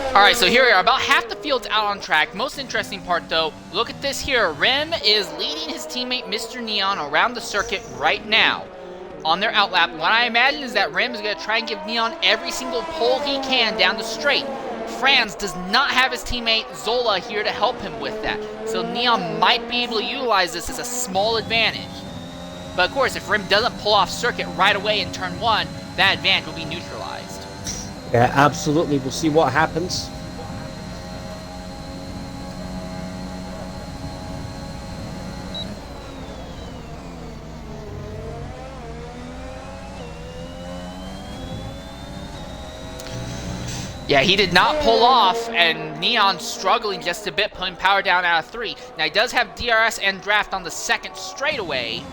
Alright, so here we are. About half the field's out on track. Most interesting part, though, look at this here. Rim is leading his teammate, Mr. Neon, around the circuit right now on their outlap. What I imagine is that Rim is going to try and give Neon every single pole he can down the straight. Franz does not have his teammate Zola here to help him with that. So Neon might be able to utilize this as a small advantage. But of course, if Rim doesn't pull off circuit right away in turn 1, that advantage will be neutralized. Yeah, absolutely. We'll see what happens. Yeah, he did not pull off, and Neon struggling just a bit, putting power down out of 3. Now, he does have DRS and draft on the second straightaway.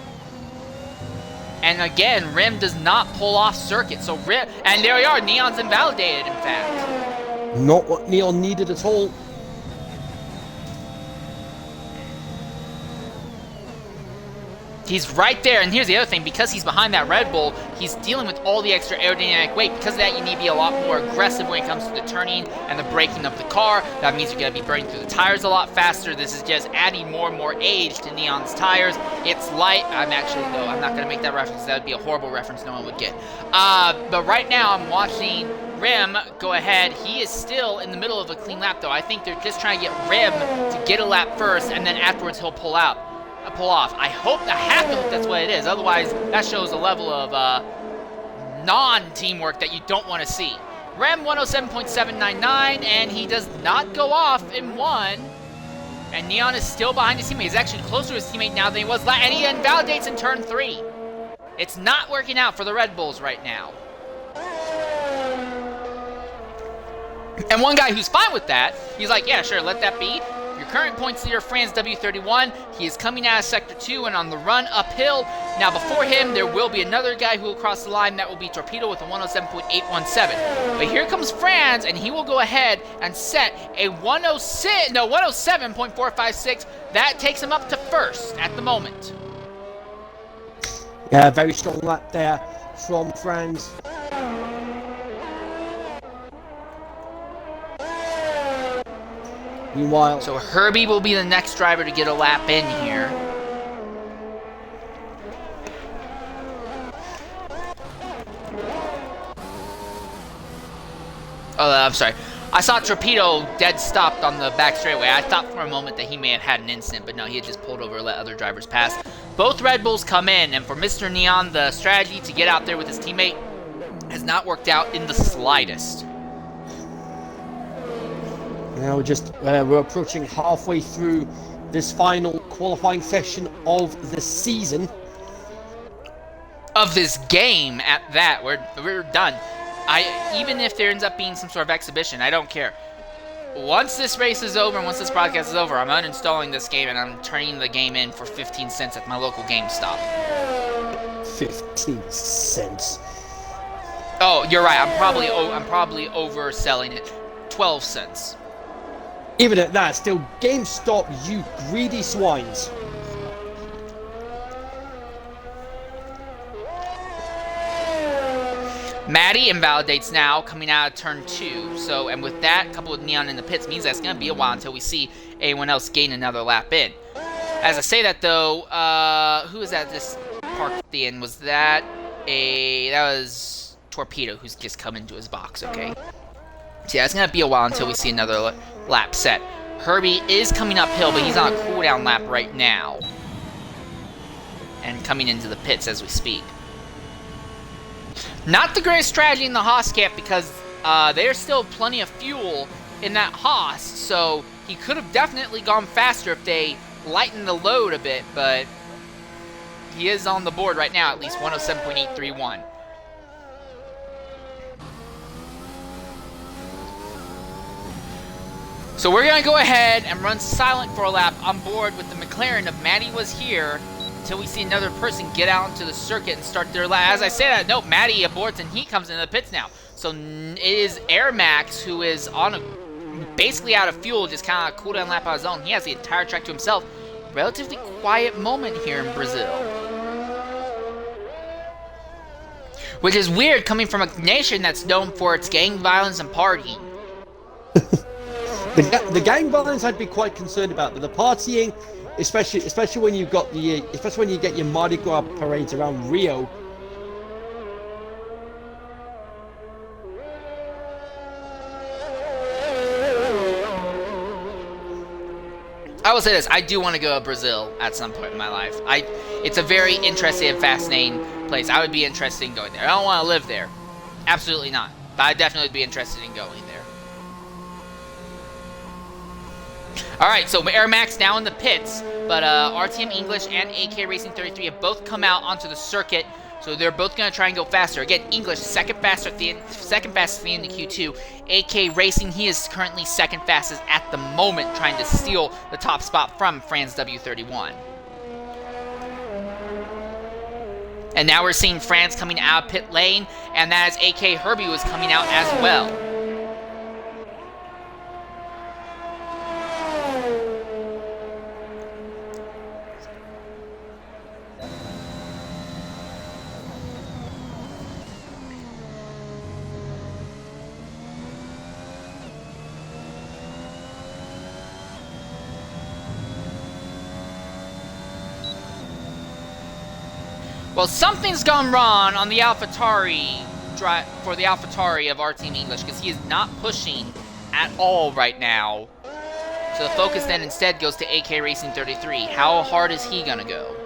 And again, Rim does not pull off circuit. So Rim, and there we are, Neon's invalidated, in fact. Not what Neon needed at all. He's right there, and here's the other thing, because he's behind that Red Bull, he's dealing with all the extra aerodynamic weight. Because of that, you need to be a lot more aggressive when it comes to the turning and the braking of the car. That means you're going to be burning through the tires a lot faster. This is just adding more and more age to Neon's tires. It's light. I'm not going to make that reference. That would be a horrible reference no one would get. But right now, I'm watching Rim go ahead. He is still in the middle of a clean lap, though. I think they're just trying to get Rim to get a lap first, and then afterwards he'll pull off. I have to hope that's what it is. Otherwise, that shows a level of non-teamwork that you don't want to see. Rem 107.799, and he does not go off in 1. And Neon is still behind his teammate. He's actually closer to his teammate now than he was last. And he invalidates in turn 3. It's not working out for the Red Bulls right now. And one guy who's fine with that, he's like, yeah, sure, let that be. Your current points leader, Franz W31, he is coming out of Sector 2 and on the run uphill. Now, before him, there will be another guy who will cross the line. That will be Torpedo with a 107.817. But here comes Franz, and he will go ahead and set a 107.456. That takes him up to first at the moment. Yeah, very strong lap there from Franz. Meanwhile, So Herbie will be the next driver to get a lap in here. Oh, I'm sorry. I saw Torpedo dead stopped on the back straightaway. I thought for a moment that he may have had an incident, but no, he had just pulled over and let other drivers pass. Both Red Bulls come in, and for Mr. Neon, the strategy to get out there with his teammate has not worked out in the slightest. now we're approaching halfway through this final qualifying session of the season. Of this game, at that, we're done. Even if there ends up being some sort of exhibition, I don't care. Once this race is over and once this broadcast is over, I'm uninstalling this game and I'm turning the game in for 15 cents at my local GameStop. 15 cents. Oh, you're right. I'm probably overselling it. 12 cents. Even at that, still GameStop, you greedy swines. Maddie invalidates now, coming out of turn 2. So, and with that, coupled with Neon in the pits, means that's going to be a while until we see anyone else gain another lap in. As I say that, though, who was that just parked at the end? That was Torpedo, who's just come into his box, okay? So yeah, it's going to be a while until we see another lap set. Herbie is coming uphill, but he's on a cooldown lap right now. And coming into the pits as we speak. Not the greatest strategy in the Haas camp because there's still plenty of fuel in that Haas, so he could have definitely gone faster if they lightened the load a bit, but he is on the board right now, at least 107.831. So we're going to go ahead and run silent for a lap on board with the McLaren of Maddie was here until we see another person get out into the circuit and start their lap. As I say that, nope, Maddie aborts and he comes into the pits now. So it is Air Max who is on basically out of fuel, just kind of a cool down lap on his own. He has the entire track to himself. Relatively quiet moment here in Brazil. Which is weird coming from a nation that's known for its gang violence and partying. The gang violence I'd be quite concerned about, but the partying, especially when you get your Mardi Gras parades around Rio. I will say this, I do want to go to Brazil at some point in my life. It's a very interesting and fascinating place. I would be interested in going there. I don't want to live there. Absolutely not. But I definitely would be interested in going there. Alright, so Air Max now in the pits, but RTM English and AK Racing 33 have both come out onto the circuit, so they're both going to try and go faster. Again, English second fastest at the end of Q2. AK Racing, he is currently second fastest at the moment, trying to steal the top spot from Franz W31. And now we're seeing Franz coming out of pit lane, and that is AK Herbie was coming out as well. Well, something's gone wrong on the AlphaTauri for the AlphaTauri of our Team English, because he is not pushing at all right now. So the focus then instead goes to AK Racing 33. How hard is he gonna go?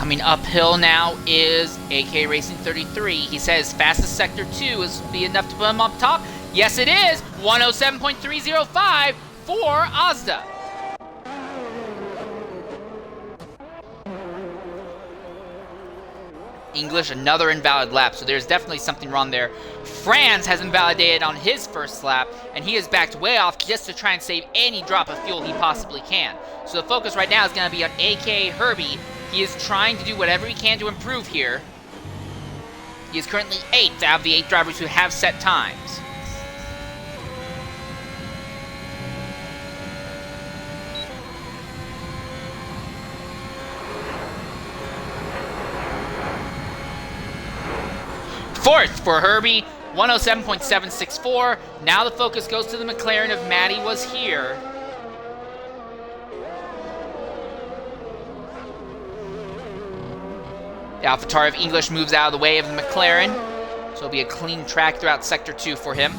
Coming uphill now is AK Racing 33. He says fastest sector 2 is be enough to put him up top. Yes, it is. 107.305 for Asda. English, another invalid lap, so there's definitely something wrong there. Franz has invalidated on his first lap, and he is backed way off just to try and save any drop of fuel he possibly can. So the focus right now is going to be on AK Herbie. He is trying to do whatever he can to improve here. He is currently 8th out of the 8 drivers who have set times. Fourth for Herbie, 107.764. Now the focus goes to the McLaren of Matty was here. The AlphaTauri of English moves out of the way of the McLaren, so it'll be a clean track throughout Sector 2 for him.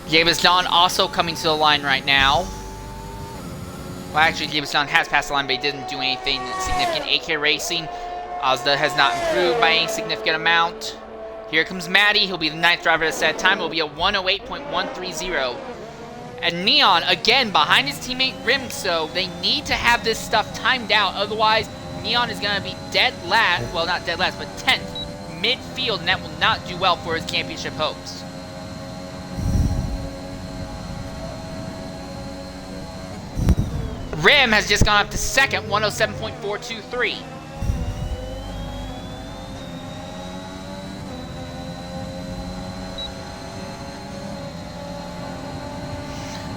Gabaston also coming to the line right now. Well, actually, Gabaston has passed the line, but he didn't do anything significant. AK Racing, Asda has not improved by any significant amount. Here comes Matty. He'll be the 9th driver to set time. It will be a 108.130. And Neon, again, behind his teammate Rim, so they need to have this stuff timed out. Otherwise, Neon is going to be dead last. Well, not dead last, but 10th midfield, and that will not do well for his championship hopes. Rim has just gone up to 2nd, 107.423.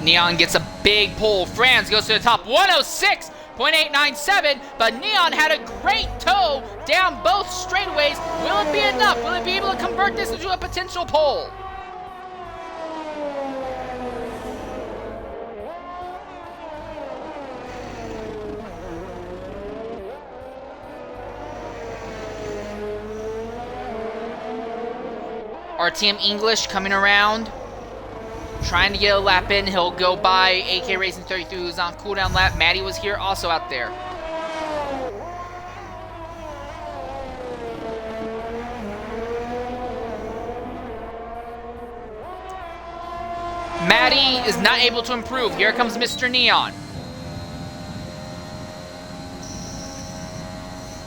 Neon gets a big pull. Franz goes to the top, 106.897, but Neon had a great toe down both straightaways. Will it be enough? Will it be able to convert this into a potential pole? RTM English coming around, trying to get a lap in. He'll go by AK Racing 33, who's on cooldown lap. Matty was here, also out there. Matty is not able to improve. Here comes Mr. Neon.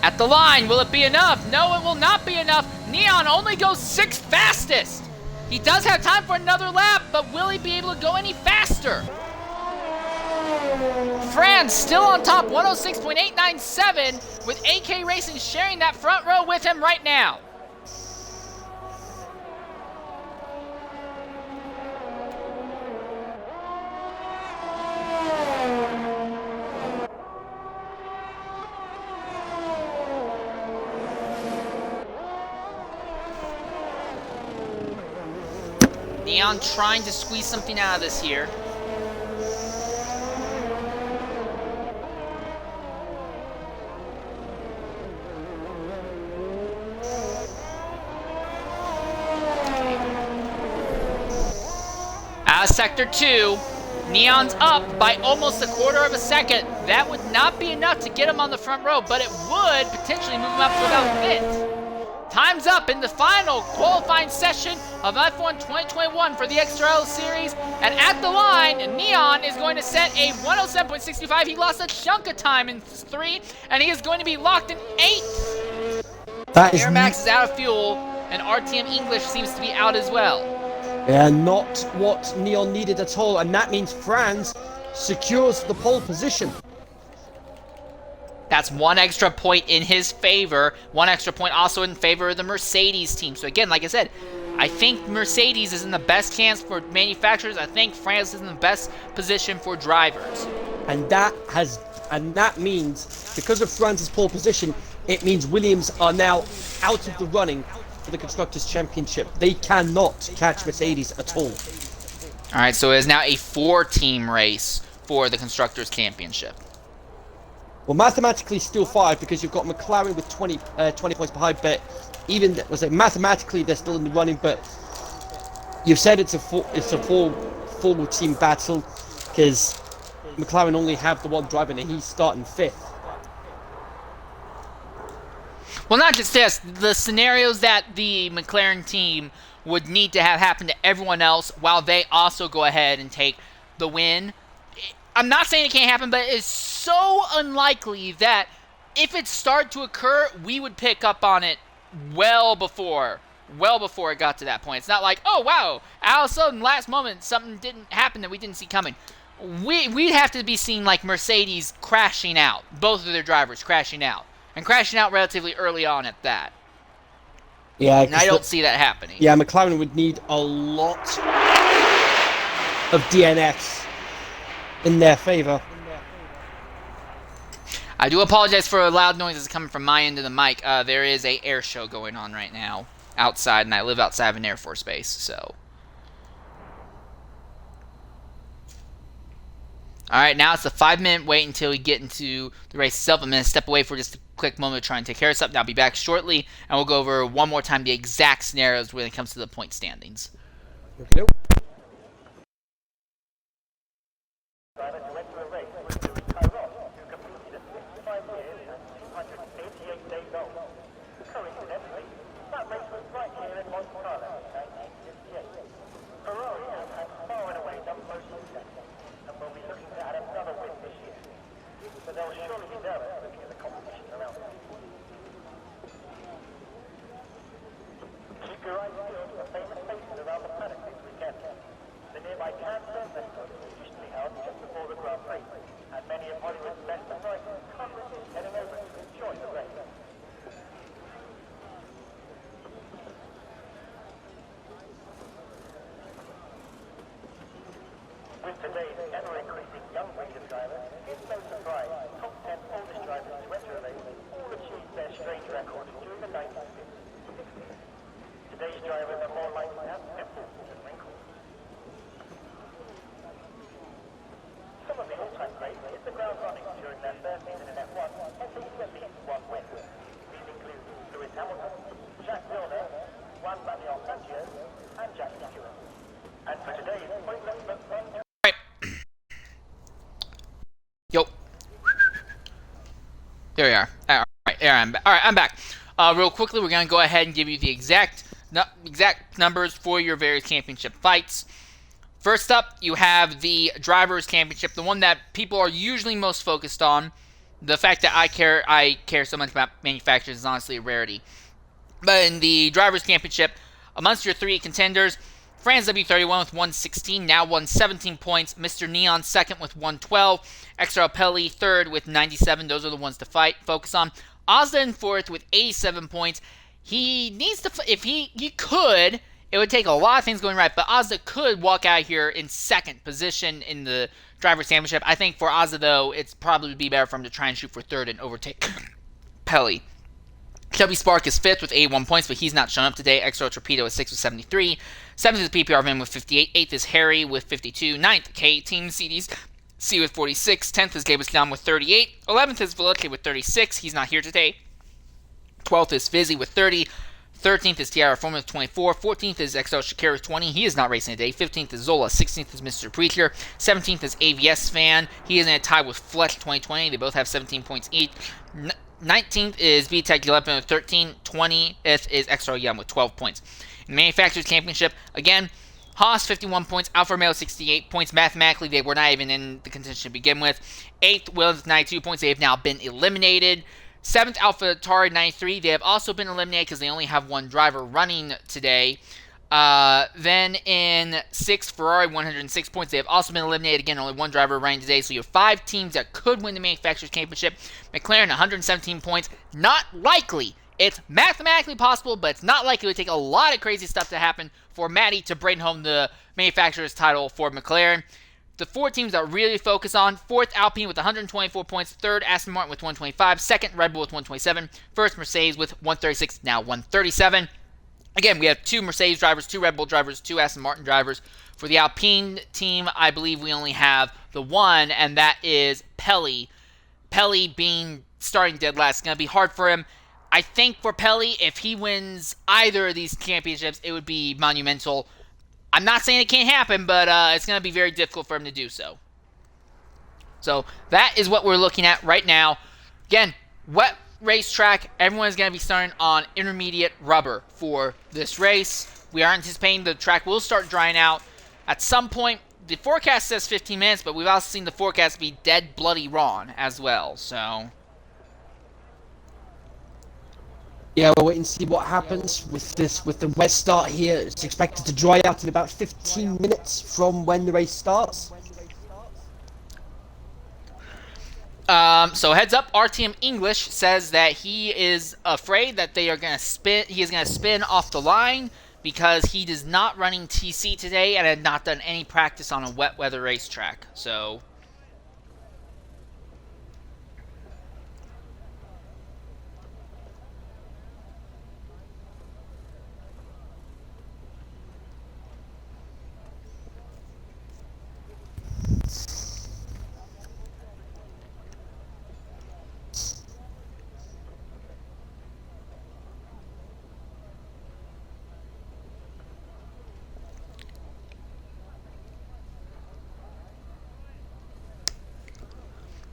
At the line, will it be enough? No, it will not be enough. Neon only goes 6th fastest. He does have time for another lap, but will he be able to go any faster? Franz still on top, 106.897, with AK Racing sharing that front row with him right now. Neon trying to squeeze something out of this here. Out of Sector 2, Neon's up by almost a quarter of a second. That would not be enough to get him on the front row, but it would potentially move him up to about 5th. Time's up in the final qualifying session of F1 2021 for the XRL Series. And at the line, Neon is going to set a 107.65. He lost a chunk of time in 3, and he is going to be locked in 8th. Air Max is out of fuel, and RTM English seems to be out as well. Yeah, not what Neon needed at all, and that means Franz secures the pole position. That's 1 extra point in his favor. 1 extra point also in favor of the Mercedes team. So again, like I said, I think Mercedes is in the best chance for manufacturers. I think France is in the best position for drivers. And that means, because of Franz's pole position, it means Williams are now out of the running for the Constructors' Championship. They cannot catch Mercedes at all. All right, so it is now a 4-team race for the Constructors' Championship. Well, mathematically still 5 because you've got McLaren with 20 points behind, but even mathematically they're still in the running. But you've said it's a full team battle because McLaren only have the one driver and he's starting 5th. Well, not just this. The scenarios that the McLaren team would need to have happen to everyone else while they also go ahead and take the win. I'm not saying it can't happen, but it's so unlikely that if it started to occur, we would pick up on it well before it got to that point. It's not like, oh, wow, all of a sudden, last moment, something didn't happen that we didn't see coming. We'd have to be seeing like Mercedes crashing out, both of their drivers crashing out, and crashing out relatively early on at that. Yeah, and I don't see that happening. Yeah, McLaren would need a lot of DNS in their favor. I do apologize for loud noises coming from my end of the mic. There is a air show going on right now outside, and I live outside of an Air Force base, so. All right, now it's a 5-minute wait until we get into the race itself. I'm going to step away for just a quick moment to try and take care of something. I'll be back shortly, and we'll go over one more time the exact scenarios when it comes to the point standings. Okay. With today's ever-increasing young breed of drivers, it's no surprise top 10 oldest drivers to enter a race all achieved their strange records during the 1950s. Today's drivers are more likely to have pimples than wrinkles. Some of the all-time greats hit the ground running during their first season in F1 and taking at least one win. These include Lewis Hamilton, Jacques Villeneuve, Juan Manuel Sanchez, and Jackie Stewart. And for today's pointless but fun. Yo. There we are. All right, I'm back. Real quickly, we're going to go ahead and give you the exact numbers for your various championship fights. First up, you have the Drivers' Championship, the one that people are usually most focused on. The fact that I care so much about manufacturers is honestly a rarity. But in the Drivers' Championship, amongst your 3 contenders, Franz W31 with 116, now 117 points. Mr. Neon second with 112. XRL Pelli third with 97. Those are the ones to focus on. Ozda in fourth with 87 points. He needs to, if he could, it would take a lot of things going right, but Ozda could walk out here in second position in the Drivers' Championship. I think for Ozda, though, it's probably be better for him to try and shoot for third and overtake Pelli. Chubby Spark is 5th with 81 points, but he's not shown up today. XRO Torpedo is 6th with 73. 7th is PPR Vin with 58. 8th is Harry with 52. 9th, K-Team CDs C with 46. 10th is Gabastan with 38. 11th is Veloce with 36. He's not here today. 12th is Fizzy with 30. 13th is Tiara Foreman with 24. 14th is XL Shakir with 20. He is not racing today. 15th is Zola. 16th is Mr. Preacher. 17th is AVS Fan. He is in a tie with Fletch 2020. They both have 17 points each. 19th is VTech 11 with 13. 20th is XR Young with 12 points. In the Manufacturers Championship, again, Haas 51 points, Alfa Romeo 68 points. Mathematically, they were not even in the contention to begin with. 8th, Williams 92 points. They have now been eliminated. 7th, Alpha Atari 93. They have also been eliminated because they only have one driver running today. Then in 6th, Ferrari 106 points. They have also been eliminated. Again, only one driver running today. So you have 5 teams that could win the Manufacturers Championship. McLaren 117 points. Not likely. It's mathematically possible, but it's not likely. It would take a lot of crazy stuff to happen for Matty to bring home the Manufacturers title for McLaren. The 4 teams that really focus on: 4th, Alpine with 124 points. 3rd, Aston Martin with 125. 2nd, Red Bull with 127. 1st, Mercedes with 136, now 137. Again, we have 2 Mercedes drivers, 2 Red Bull drivers, 2 Aston Martin drivers. For the Alpine team, I believe we only have the one, and that is Pelli. Pelli being starting dead last. It's going to be hard for him. I think for Pelli, if he wins either of these championships, it would be monumental. I'm not saying it can't happen, but it's going to be very difficult for him to do so. So that is what we're looking at right now. Again, wet racetrack. Everyone's going to be starting on intermediate rubber for this race. We are anticipating the track will start drying out at some point. The forecast says 15 minutes, but we've also seen the forecast be dead bloody wrong as well. So yeah, we'll wait and see what happens with the wet start here. It's expected to dry out in about 15 minutes from when the race starts. So heads up, RTM English says that he is afraid that they are going to spin. He is going to spin off the line because he is not running TC today and had not done any practice on a wet weather racetrack. So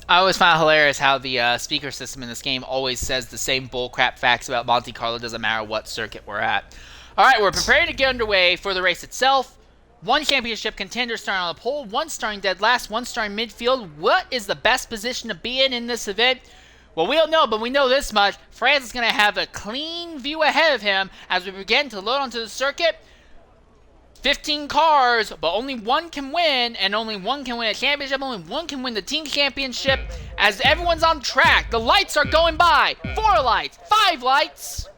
I always find it hilarious how the speaker system in this game always says the same bullcrap facts about Monte Carlo, doesn't matter what circuit we're at. Alright, we're preparing to get underway for the race itself. One championship contender starting on the pole, one starting dead last, one starting midfield. What is the best position to be in this event? Well, we don't know, but we know this much. France is going to have a clean view ahead of him as we begin to load onto the circuit. 15 cars, but only one can win, and only one can win a championship, only one can win the team championship, as everyone's on track. The lights are going by. 4 lights, 5 lights.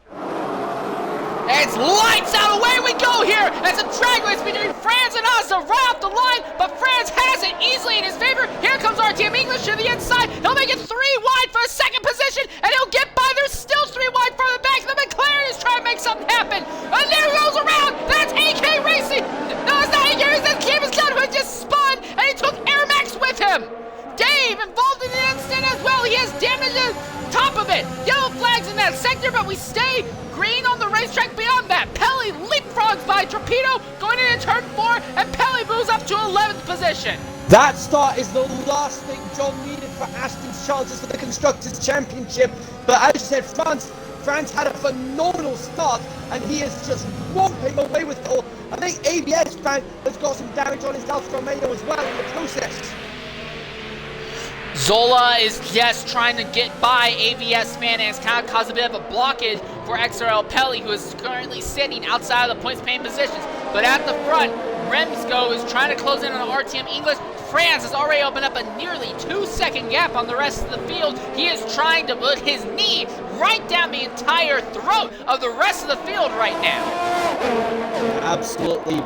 It's lights out, away we go here, as a drag race between France and us are right off the line, but France has it easily in his favor. Here comes RTM English to the inside. He'll make it 3 wide for a second position, and he'll get by. There's still 3 wide for the back. The McLaren is trying to make something happen. And there he goes around. That's AK Racing. No, it's not AK Racing. That's Camus Dunn, who had just spun, and he took Air Max with him. Dave involved in the incident as well. He has damage to the top of it. Yellow flags in that sector, but we stay green on the racetrack beyond that. Pelly leapfrogs by Torpedo going into turn 4, and Pelly moves up to 11th position. That start is the last thing John needed for Aston's chances for the Constructors' Championship. But as you said, France had a phenomenal start, and he is just romping away with it all. I think ABS fan has got some damage on his Alfa Romeo as well in the process. Zola is just trying to get by AVS man, and it's kind of caused a bit of a blockage for XRL Pelly, who is currently sitting outside of the points paying positions. But at the front, Remsco is trying to close in on RTM English. France has already opened up a nearly 2-second gap on the rest of the field. He is trying to put his knee right down the entire throat of the rest of the field right now. Absolutely.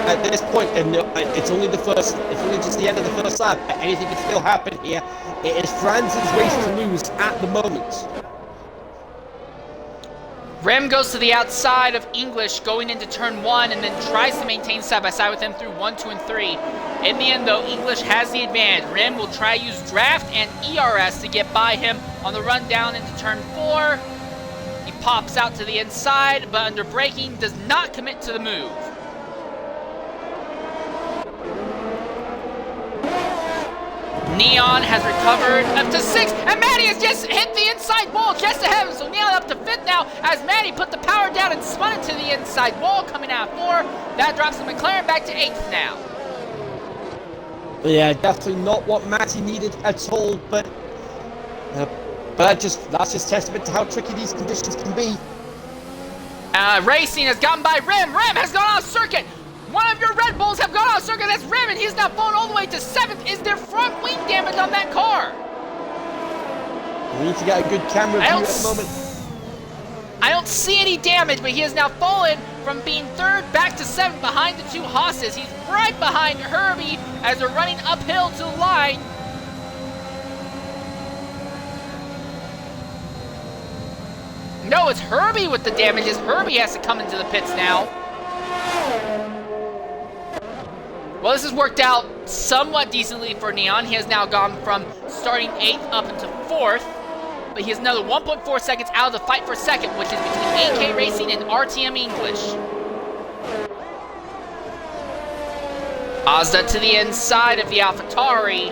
At this point, and it's only just the end of the first lap. Anything can still happen here. It is France's race to lose at the moment. Rem goes to the outside of English going into turn 1 and then tries to maintain side by side with him through 1, 2, and 3. In the end, though, English has the advantage. Rem will try to use draft and ERS to get by him on the run down into turn 4. He pops out to the inside, but under braking does not commit to the move. Neon has recovered up to 6, and Maddie has just hit the inside wall just ahead of him. So Neon up to 5th now as Maddie put the power down and spun it to the inside wall, coming out 4. That drops the McLaren back to 8th now. Yeah, definitely not what Matty needed at all, but that's just testament to how tricky these conditions can be. Racing has gotten by Rem. Rem has gone off circuit. One of your Red Bulls have gone off circuit. That's Rem, and he's now fallen all the way to 7th. Is there front wing damage on that car? We need to get a good camera view at the moment. I don't see any damage, but he has now fallen from being 3rd back to 7th behind the 2 Haas's. He's right behind Herbie as they're running uphill to the line. No, it's Herbie with the damages. Herbie has to come into the pits now. Well, this has worked out somewhat decently for Neon. He has now gone from starting 8th up into 4th. But he has another 1.4 seconds out of the fight for 2nd, which is between AK Racing and RTM English. Ozda to the inside of the AlphaTauri.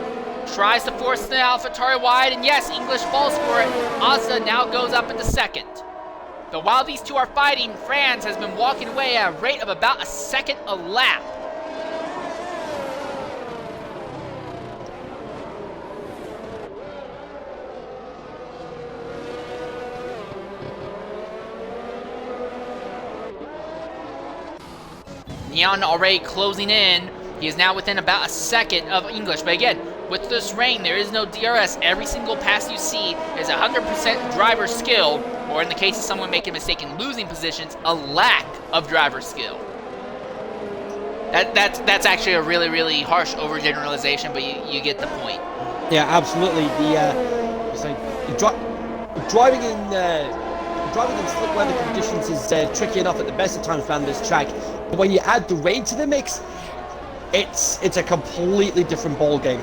Tries to force the AlphaTauri wide, and yes, English falls for it. Ozda now goes up into second. But while these two are fighting, Franz has been walking away at a rate of about a second a lap. Neon already closing in. He is now within about a second of English. But again, with this rain, there is no DRS. Every single pass you see is 100% driver skill, or in the case of someone making a mistake in losing positions, a lack of driver skill. That's actually a really, really harsh overgeneralization, but you get the point. Yeah, absolutely. Driving in slick weather conditions is tricky enough at the best of times around this track. But when you add the rain to the mix, it's a completely different ball game.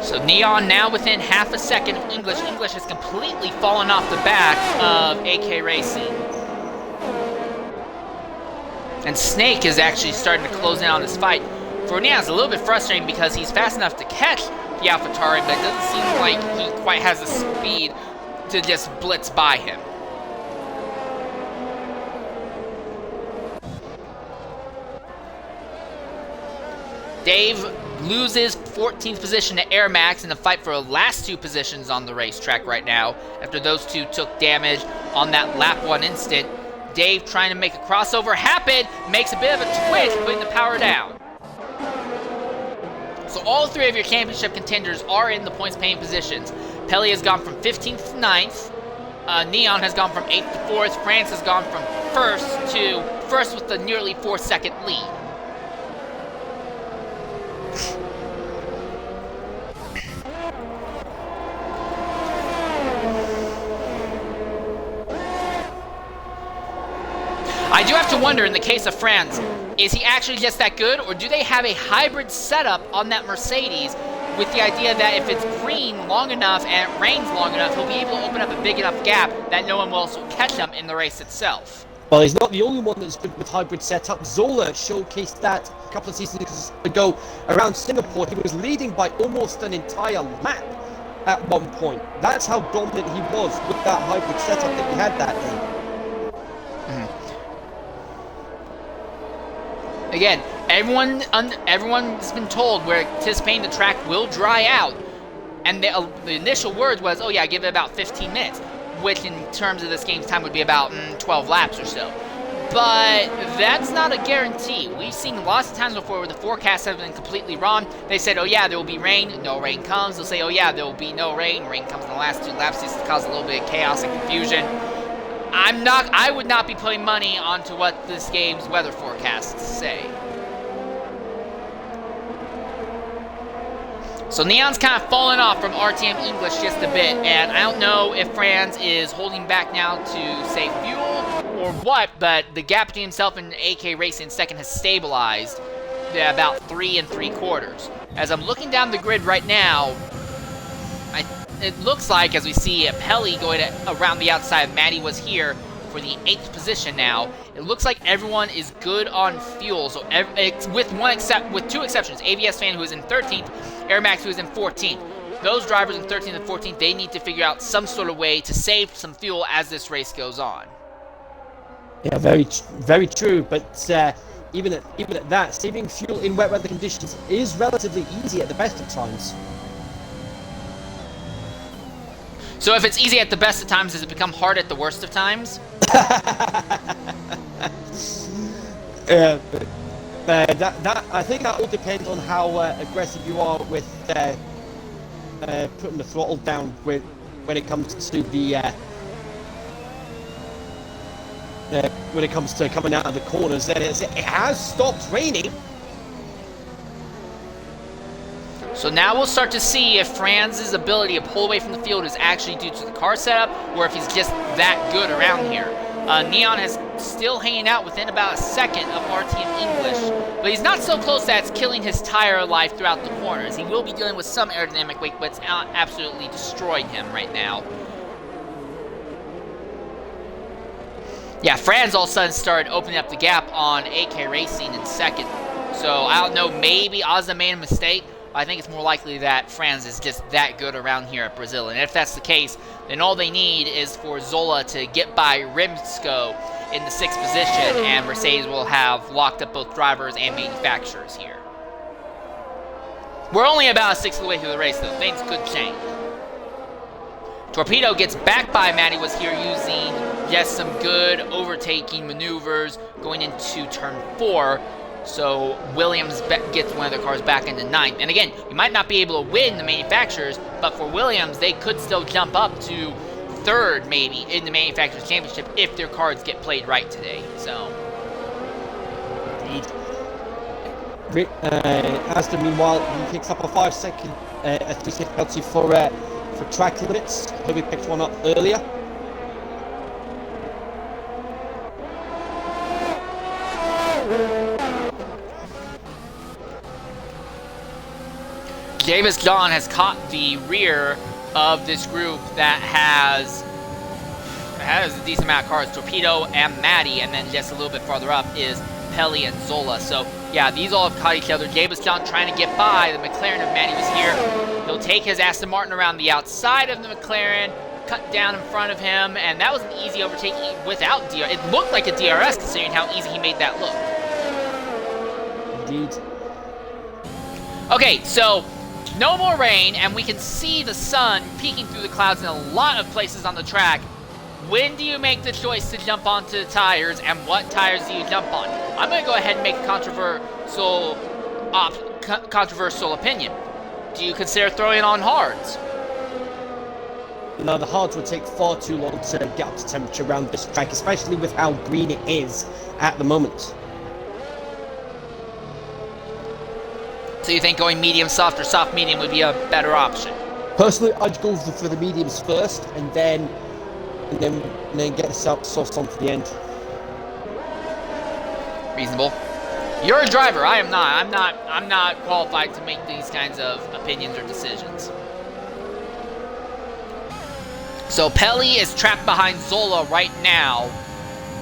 So Neon now within half a second of English. English has completely fallen off the back of AK Racing. And Snake is actually starting to close in on this fight. For Neon, it's a little bit frustrating because he's fast enough to catch the AlphaTauri, but it doesn't seem like he quite has the speed to just blitz by him. Dave loses 14th position to Air Max in the fight for the last two positions on the racetrack right now, after those two took damage on that lap 1 instant. Dave trying to make a crossover happen, makes a bit of a twist, putting the power down. So all three of your championship contenders are in the points paying positions. Pelly has gone from 15th to 9th. Neon has gone from 8th to 4th. France has gone from 1st to 1st with a nearly 4-second lead. I do have to wonder, in the case of Franz, is he actually just that good, or do they have a hybrid setup on that Mercedes with the idea that if it's green long enough and it rains long enough, he'll be able to open up a big enough gap that no one will also catch him in the race itself? Well, he's not the only one that's good with hybrid setup. Zola showcased that a couple of seasons ago around Singapore. He was leading by almost an entire lap at one point. That's how dominant he was with that hybrid setup that he had that day. Again, everyone's been told we're anticipating the track will dry out, and the initial word was, oh yeah, give it about 15 minutes, which in terms of this game's time would be about 12 laps or so. But that's not a guarantee. We've seen lots of times before where the forecasts have been completely wrong. They said, oh yeah, there will be rain, no rain comes. They'll say, oh yeah, there will be no rain, rain comes in the last 2 laps. This causes a little bit of chaos and confusion. I would not be putting money onto what this game's weather forecasts say. So Neon's kind of fallen off from RTM English just a bit, and I don't know if Franz is holding back now to save fuel or what, but the gap between himself and AK Racing second has stabilized at about 3 3/4. As I'm looking down the grid right now, it looks like, as we see Pelly going around the outside, Maddie was here for the 8th position now. It looks like everyone is good on fuel, so with 2 exceptions. AVS Fan, who is in 13th, Air Max, who is in 14th. Those drivers in 13th and 14th, they need to figure out some sort of way to save some fuel as this race goes on. Yeah, very true, but even at that, saving fuel in wet weather conditions is relatively easy at the best of times. So if it's easy at the best of times, does it become hard at the worst of times? I think that all depends on how aggressive you are with putting the throttle down when it comes to when it comes to coming out of the corners. Then it has stopped raining. So now we'll start to see if Franz's ability to pull away from the field is actually due to the car setup, or if he's just that good around here. Neon is still hanging out within about a second of RTM English, but he's not so close that it's killing his tire life throughout the corners. He will be dealing with some aerodynamic weight, but it's absolutely destroying him right now. Yeah, Franz all of a sudden started opening up the gap on AK Racing in second. So I don't know, maybe Ozza made a mistake. But I think it's more likely that Franz is just that good around here at Brazil. And if that's the case, then all they need is for Zola to get by Rimsko in the 6th position, and Mercedes will have locked up both drivers and manufacturers here. We're only about a sixth of the way through the race, though. Things could change. Torpedo gets back by Matty was here using just some good overtaking maneuvers going into turn 4. So Williams gets one of their cars back into 9th. And again, you might not be able to win the manufacturers, but for Williams, they could still jump up to 3rd maybe in the manufacturers championship if their cards get played right today. So indeed. Aston, meanwhile, he picks up a 5-second penalty for track limits. Herbie picked one up earlier. Davis John has caught the rear of this group that has a decent amount of cars. Torpedo and Matty, and then just a little bit farther up is Pelly and Zola. So yeah, these all have caught each other. Davis John trying to get by. The McLaren of Matty was here. He'll take his Aston Martin around the outside of the McLaren, cut down in front of him, and that was an easy overtake without DRS. It looked like a DRS considering how easy he made that look. Indeed. Okay, so no more rain, and we can see the sun peeking through the clouds in a lot of places on the track. When do you make the choice to jump onto the tires, and what tires do you jump on? I'm going to go ahead and make a controversial opinion. Do you consider throwing on hards? No, the hards would take far too long to get up to temperature around this track, especially with how green it is at the moment. So you think going medium soft or soft medium would be a better option? Personally, I'd go for the mediums first, and then get the soft on for the end. Reasonable. You're a driver. I am not. I'm not qualified to make these kinds of opinions or decisions. So Pelly is trapped behind Zola right now,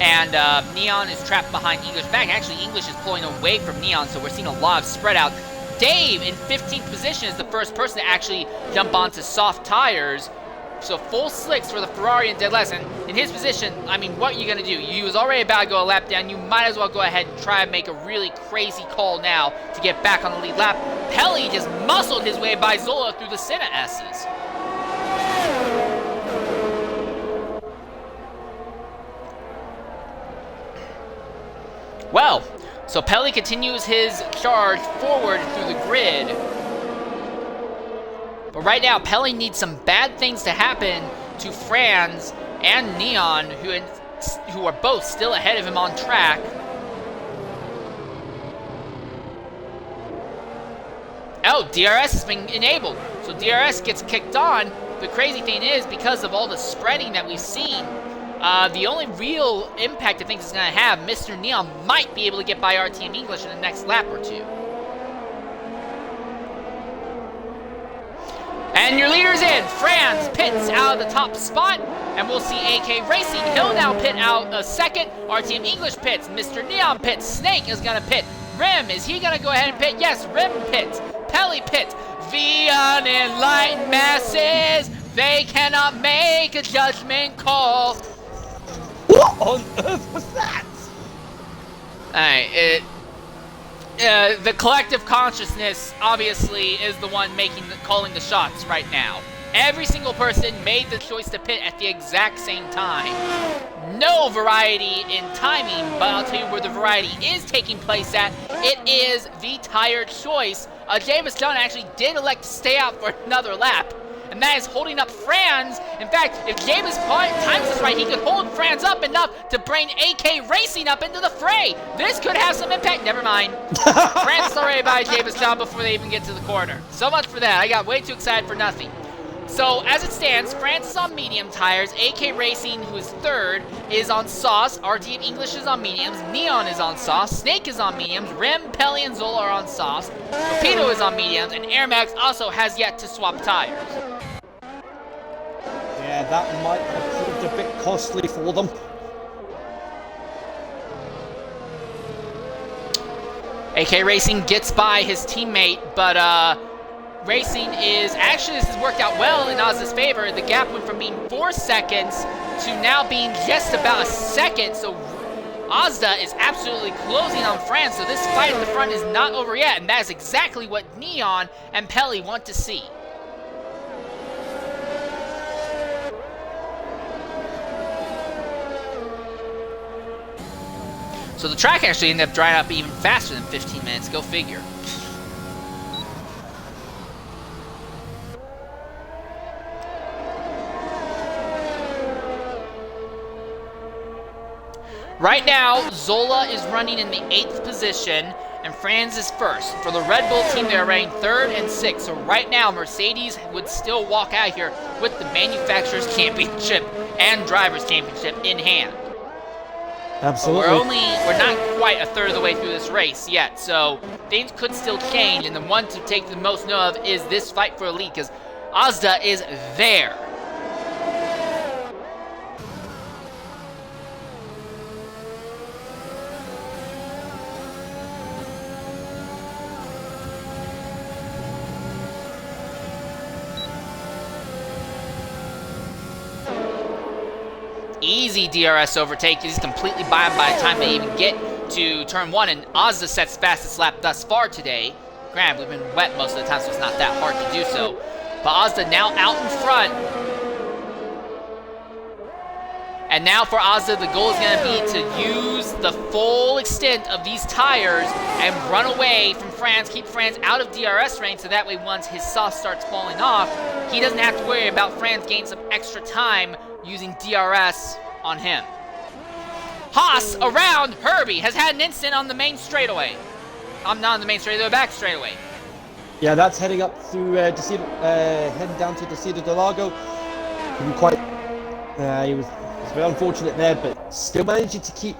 and Neon is trapped behind English. In fact, actually, English is pulling away from Neon, so we're seeing a lot of spread out. Dave, in 15th position, is the first person to actually jump onto soft tires. So full slicks for the Ferrari and dead last. And in his position, I mean, what are you going to do? You was already about to go a lap down. You might as well go ahead and try and make a really crazy call now to get back on the lead lap. Pelly just muscled his way by Zola through the Senna S's. Well, so Pelly continues his charge forward through the grid. But right now, Pelly needs some bad things to happen to Franz and Neon, who are both still ahead of him on track. Oh, DRS has been enabled. So DRS gets kicked on. The crazy thing is, because of all the spreading that we've seen, the only real impact I think it's going to have, Mr. Neon might be able to get by RTM English in the next lap or two. And your leader's in. Franz pits out of the top spot, and we'll see AK Racing. He'll now pit out a second. RTM English pits. Mr. Neon pits. Snake is going to pit. Rim, is he going to go ahead and pit? Yes, Rim pits. Pelly pits. The unenlightened masses, they cannot make a judgment call. What on earth was that? Alright, the collective consciousness obviously is the one calling the shots right now. Every single person made the choice to pit at the exact same time. No variety in timing, but I'll tell you where the variety is taking place at. It is the tire choice. James Dunn actually did elect to stay out for another lap, and that is holding up Franz. In fact, if James times this right, he could hold Franz up enough to bring AK Racing up into the fray. This could have some impact. Never mind. Franz is already by James Dunn before they even get to the corner. So much for that. I got way too excited for nothing. So, as it stands, France is on medium tires, AK Racing, who is third, is on sauce, RTM English is on mediums, Neon is on sauce, Snake is on mediums, Rim, Pelly, and Zola are on sauce, Torpedo is on mediums, and Air Max also has yet to swap tires. Yeah, that might have proved a bit costly for them. AK Racing gets by his teammate, but Racing is, actually this has worked out well in Oz's favor. The gap went from being 4 seconds to now being just about a second, so Ozda is absolutely closing on France, so this fight at the front is not over yet, and that is exactly what Neon and Pelly want to see. So the track actually ended up drying up even faster than 15 minutes, go figure. Right now, Zola is running in the 8th position, and Franz is 1st. For the Red Bull team, they're running 3rd and 6th. So right now, Mercedes would still walk out here with the Manufacturers' Championship and Drivers' Championship in hand. Absolutely. But we're not quite a third of the way through this race yet, so things could still change, and the one to take the most note of is this fight for a lead, because Ozda is there. Easy DRS overtake. He's completely by him by the time they even get to turn 1, and Ozda sets fastest lap thus far today. Granted, we've been wet most of the time, so it's not that hard to do so. But Ozda now out in front. And now for Ozda, the goal is going to be to use the full extent of these tires and run away from Franz, keep Franz out of DRS range, so that way once his soft starts falling off, he doesn't have to worry about Franz gaining some extra time using DRS on him. Haas around Herbie has had an incident on the main straightaway. I'm not on the main straightaway, the back straightaway. Yeah, that's heading up through heading down to Desida del Lago. Couldn't quite. He was very unfortunate there, but still managing to keep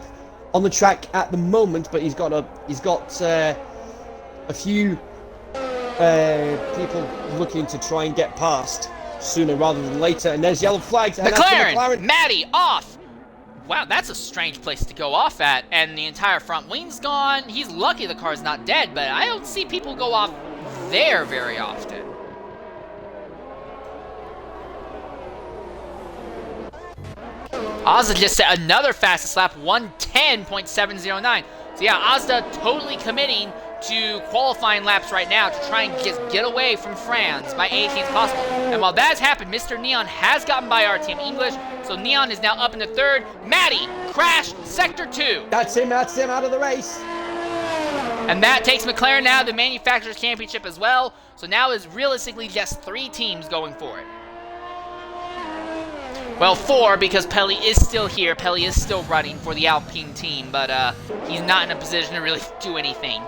on the track at the moment. But he's got a few people looking to try and get past sooner rather than later, and there's yellow flags. And McLaren, Matty off. Wow, that's a strange place to go off at, and the entire front wing's gone. He's lucky the car's not dead, but I don't see people go off there very often. Ozda just set another fastest lap, 1:10.709. So yeah, Ozda totally committing to qualifying laps right now to try and just get away from Franz by any chance possible. And while that has happened, Mr. Neon has gotten by RTM English, so Neon is now up into 3rd. Matty crashed Sector 2. That's him out of the race. And that takes McLaren now to the Manufacturers' Championship as well, so now is realistically just 3 teams going for it. Well, 4, because Pelly is still here. Pelly is still running for the Alpine team, but he's not in a position to really do anything.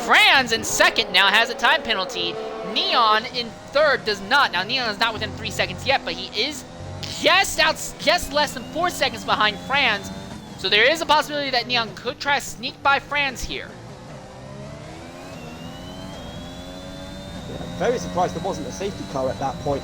Franz in 2nd now has a time penalty. Neon in 3rd does not. Now, Neon is not within 3 seconds yet, but he is just less than 4 seconds behind Franz. So there is a possibility that Neon could try to sneak by Franz here. Yeah, very surprised there wasn't a safety car at that point.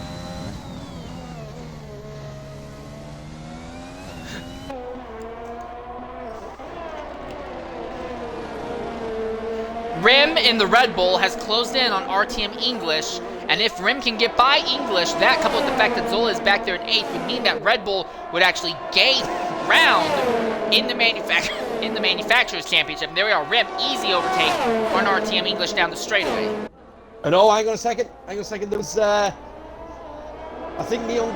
Rim in the Red Bull has closed in on RTM English, and if Rim can get by English, that coupled with the fact that Zola is back there in 8th would mean that Red Bull would actually gain ground in the Manufacturers' Championship. And there we are, Rim, easy overtake on RTM English down the straightaway. And oh, hang on a second. There was, I think Neon,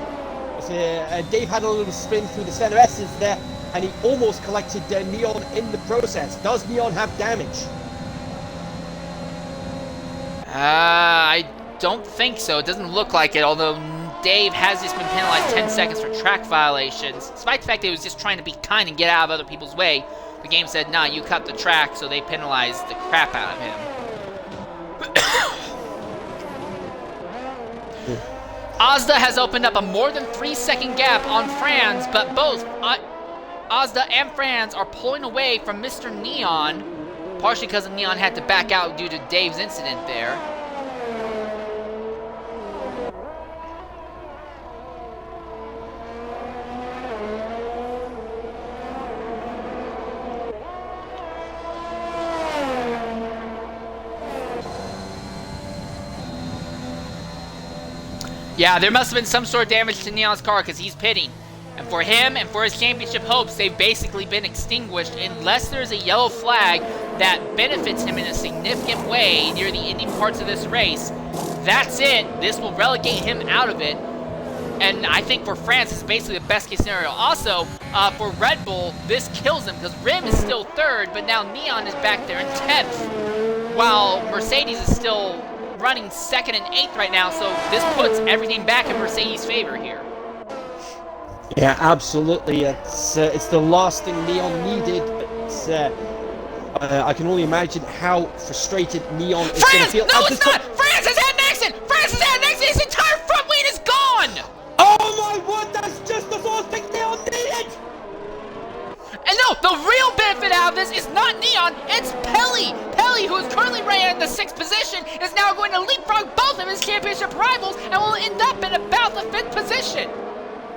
Dave had a little spin through the center S's there, and he almost collected Neon in the process. Does Neon have damage? I don't think so. It doesn't look like it, although Dave has just been penalized 10 seconds for track violations. Despite the fact that he was just trying to be kind and get out of other people's way, the game said, nah, you cut the track, so they penalized the crap out of him. Ozda has opened up a more than 3-second gap on Franz, but both Ozda and Franz are pulling away from Mr. Neon, partially because Neon had to back out due to Dave's incident there. Yeah, there must have been some sort of damage to Neon's car because he's pitting. And for him and for his championship hopes, they've basically been extinguished unless there's a yellow flag that benefits him in a significant way near the ending parts of this race. That's it. This will relegate him out of it. And I think for France, it's basically the best case scenario. Also, for Red Bull, this kills him because Rim is still 3rd, but now Neon is back there in 10th, while Mercedes is still running 2nd and 8th right now, so this puts everything back in Mercedes' favor here. Yeah, absolutely. It's the last thing Neon needed, but I can only imagine how frustrated Neon is going to feel. No, it's not! France has had an accident! France has had an accident! His entire front wing is gone! Oh my word, that's just the last thing Neon needed! And no, the real benefit out of this is not Neon, it's Pelly! Pelly, who is currently right in the 6th position, is now going to leapfrog both of his championship rivals and will end up in about the 5th position.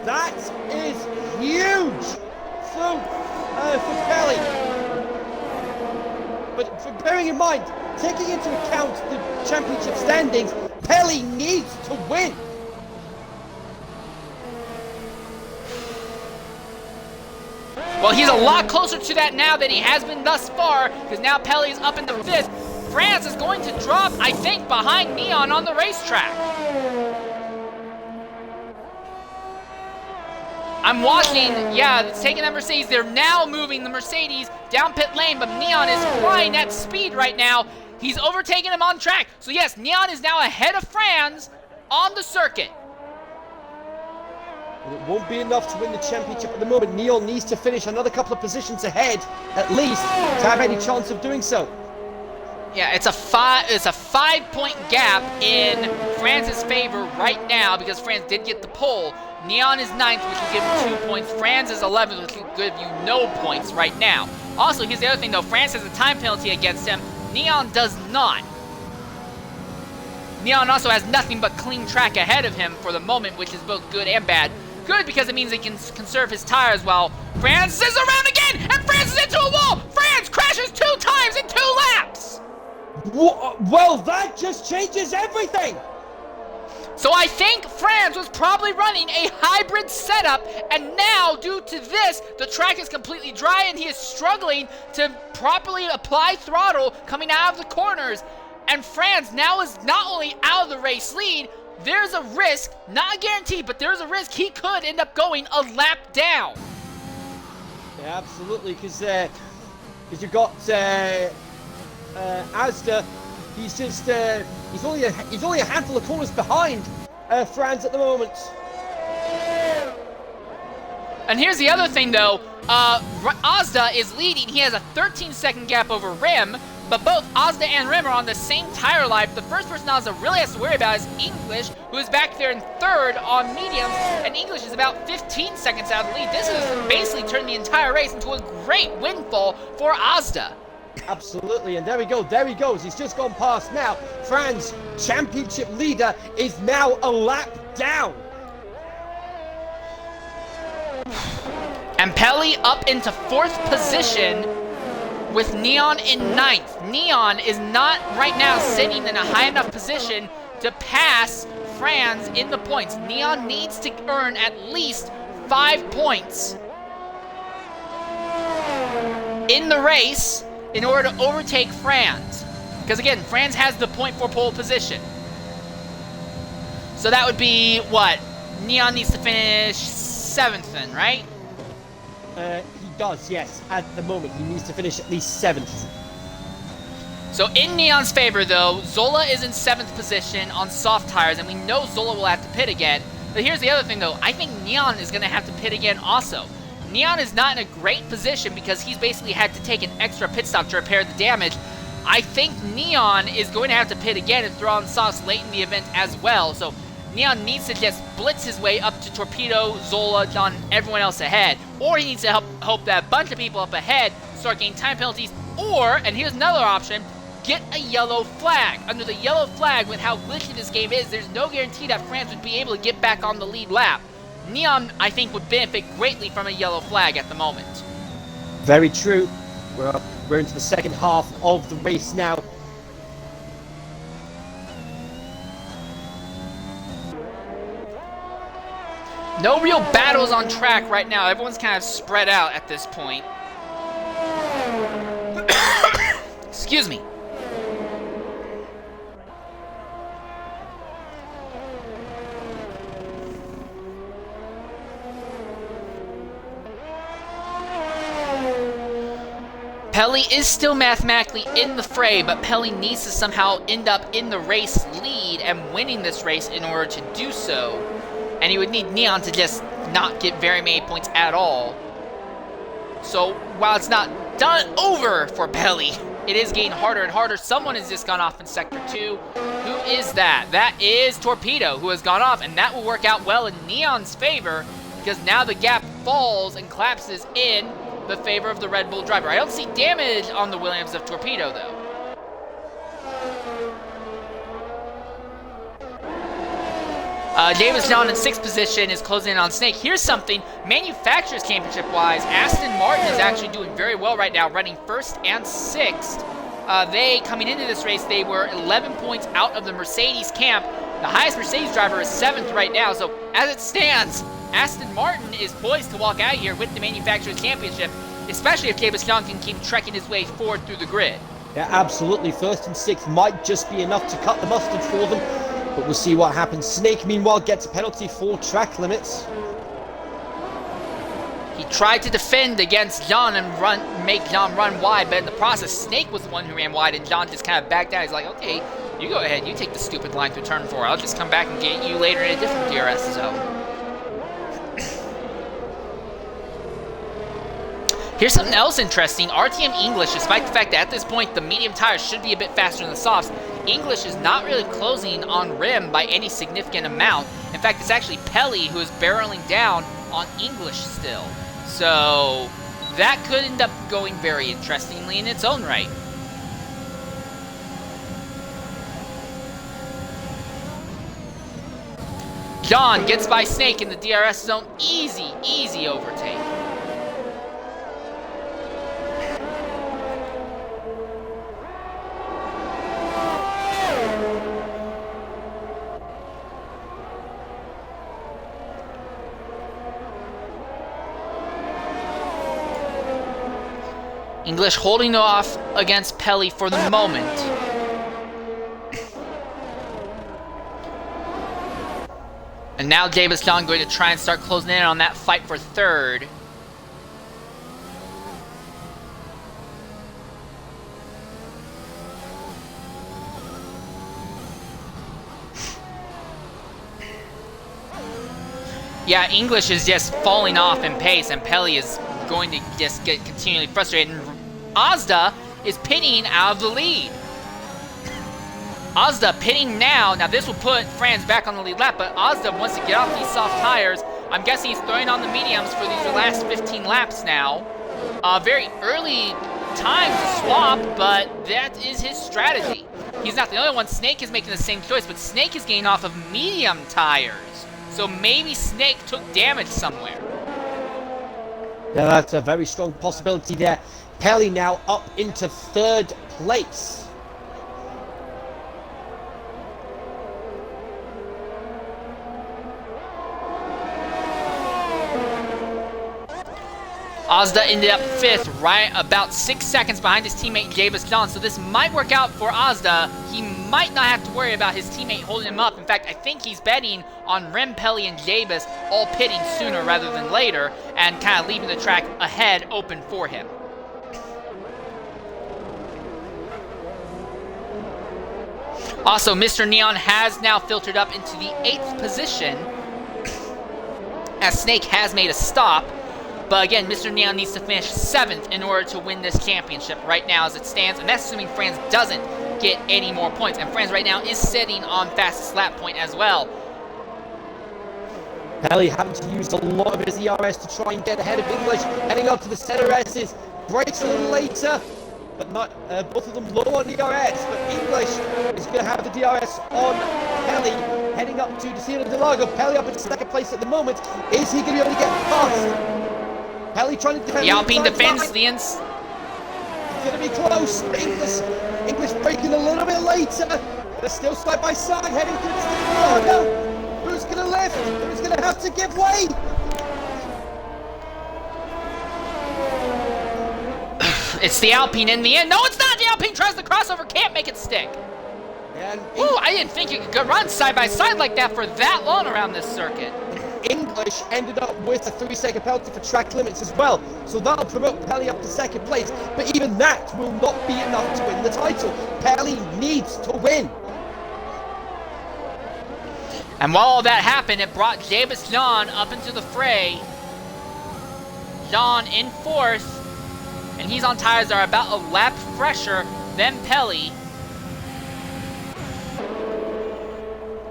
That is huge for Pelly. But bearing in mind, taking into account the championship standings, Pelly needs to win. Well, he's a lot closer to that now than he has been thus far, because now Pelly is up in the 5th. France is going to drop, I think, behind Neon on the racetrack. I'm watching, yeah, it's taking that Mercedes. They're now moving the Mercedes down pit lane, but Neon is flying at speed right now. He's overtaking him on track. So yes, Neon is now ahead of Franz on the circuit. It won't be enough to win the championship at the moment. Neon needs to finish another couple of positions ahead, at least, to have any chance of doing so. Yeah, it's a 5-point gap in Franz's favor right now because France did get the pole. Neon is 9th, which will give him 2 points. Franz is 11th, which will give you no points right now. Also, here's the other thing though. France has a time penalty against him. Neon does not. Neon also has nothing but clean track ahead of him for the moment, which is both good and bad. Good because it means he can conserve his tires while France is around again, and France is into a wall! France crashes 2 times in 2 laps! Well, that just changes everything! So I think France was probably running a hybrid setup, and now, due to this, the track is completely dry and he is struggling to properly apply throttle coming out of the corners. And France now is not only out of the race lead, there's a risk, not a guarantee, but there's a risk he could end up going a lap down. Yeah, absolutely, because you've got Asda. He's just he's only a handful of corners behind Franz at the moment. And here's the other thing though, Asda is leading. He has a 13-second gap over Rim, but both Asda and Rim are on the same tire life. The first person Asda really has to worry about is English, who is back there in 3rd on mediums, and English is about 15 seconds out of the lead. This is basically turning the entire race into a great windfall for Asda. Absolutely, and there he goes. He's just gone past now. Franz, championship leader, is now a lap down. And Pelly up into 4th position with Neon in 9th. Neon is not right now sitting in a high enough position to pass Franz in the points. Neon needs to earn at least 5 points in the race in order to overtake Franz. Because again, Franz has the point for pole position. So that would be what? Neon needs to finish 7th then, right? He does, yes. At the moment, he needs to finish at least 7th. So in Neon's favor, though, Zola is in 7th position on soft tires, and we know Zola will have to pit again. But here's the other thing, though. I think Neon is going to have to pit again also. Neon is not in a great position because he's basically had to take an extra pit stop to repair the damage. I think Neon is going to have to pit again and throw on softs late in the event as well. So Neon needs to just blitz his way up to torpedo Zola on everyone else ahead. Or he needs to hope that a bunch of people up ahead start getting time penalties. Or, and here's another option, get a yellow flag. Under the yellow flag, with how glitchy this game is, there's no guarantee that France would be able to get back on the lead lap. Neon, I think, would benefit greatly from a yellow flag at the moment. Very true. We're into the second half of the race now. No real battles on track right now. Everyone's kind of spread out at this point. Excuse me. Pelly is still mathematically in the fray, but Pelly needs to somehow end up in the race lead and winning this race in order to do so. And he would need Neon to just not get very many points at all. So while it's not over for Pelly, it is getting harder and harder. Someone has just gone off in Sector 2. Who is that? That is Torpedo, who has gone off, and that will work out well in Neon's favor because now the gap falls and collapses in the favor of the Red Bull driver. I don't see damage on the Williams of Torpedo, though. Davis John in 6th position is closing in on Snake. Here's something, Manufacturers Championship-wise, Aston Martin is actually doing very well right now, running 1st and 6th. They, coming into this race, they were 11 points out of the Mercedes camp. The highest Mercedes driver is 7th right now, so as it stands, Aston Martin is poised to walk out here with the Manufacturers Championship, especially if Davis Young can keep trekking his way forward through the grid. Yeah, absolutely. 1st and 6th might just be enough to cut the mustard for them, but we'll see what happens. Snake, meanwhile, gets a penalty for track limits. He tried to defend against John and make John run wide, but in the process, Snake was the one who ran wide, and John just kind of backed out. He's like, okay, you go ahead, you take the stupid line through turn 4. I'll just come back and get you later in a different DRS zone. Here's something else interesting. RTM English, despite the fact that at this point the medium tires should be a bit faster than the softs, English is not really closing on rim by any significant amount. In fact, it's actually Pelly who is barreling down on English still. So that could end up going very interestingly in its own right. John gets by Snake in the DRS zone. Easy, easy overtake. English holding off against Pelly for the moment. And now Davis John going to try and start closing in on that fight for 3rd. Yeah, English is just falling off in pace, and Pelly is going to just get continually frustrated. And Ozda is pitting out of the lead. Ozda pitting now. Now this will put Franz back on the lead lap, but Ozda wants to get off these soft tires. I'm guessing he's throwing on the mediums for these last 15 laps now. Very early time to swap, but that is his strategy. He's not the only one. Snake is making the same choice, but Snake is getting off of medium tires. So maybe Snake took damage somewhere. Yeah, that's a very strong possibility there. Pelly now up into 3rd place. Ozda ended up 5th, right about 6 seconds behind his teammate Davis John. So this might work out for Ozda. He might not have to worry about his teammate holding him up. In fact, I think he's betting on Rem, Pelly, and Davis all pitting sooner rather than later and kind of leaving the track ahead open for him. Also, Mr. Neon has now filtered up into the 8th position as Snake has made a stop. But again, Mr. Neon needs to finish 7th in order to win this championship right now as it stands. And that's assuming Franz doesn't get any more points. And Franz right now is sitting on fastest lap point as well. Pelly having to use a lot of his ERS to try and get ahead of English. Heading up to the center S's. Brakes a little later, but not both of them low on ERS. But English is going to have the DRS on Pelly. Heading up to Desino de Lago. Pelly up in 2nd place at the moment. Is he going to be able to get past? Pelly trying to defend. The Alpine defends the ins. It's going to be close. English braking a little bit later. They're still side by side heading to the Desino de Lago. Who's going to lift? left, but it's going to have to give way. It's the Alpine in the end. No, it's not. The Alpine tries the crossover, can't make it stick. And Ooh, I didn't think you could run side by side like that for that long around this circuit. English ended up with a 3-second penalty for track limits as well, so that'll promote Pelly up to second place, but even that will not be enough to win the title. Pelly needs to win. And while all that happened, it brought Jabez John up into the fray. John in fourth, and he's on tires that are about a lap fresher than Pelly.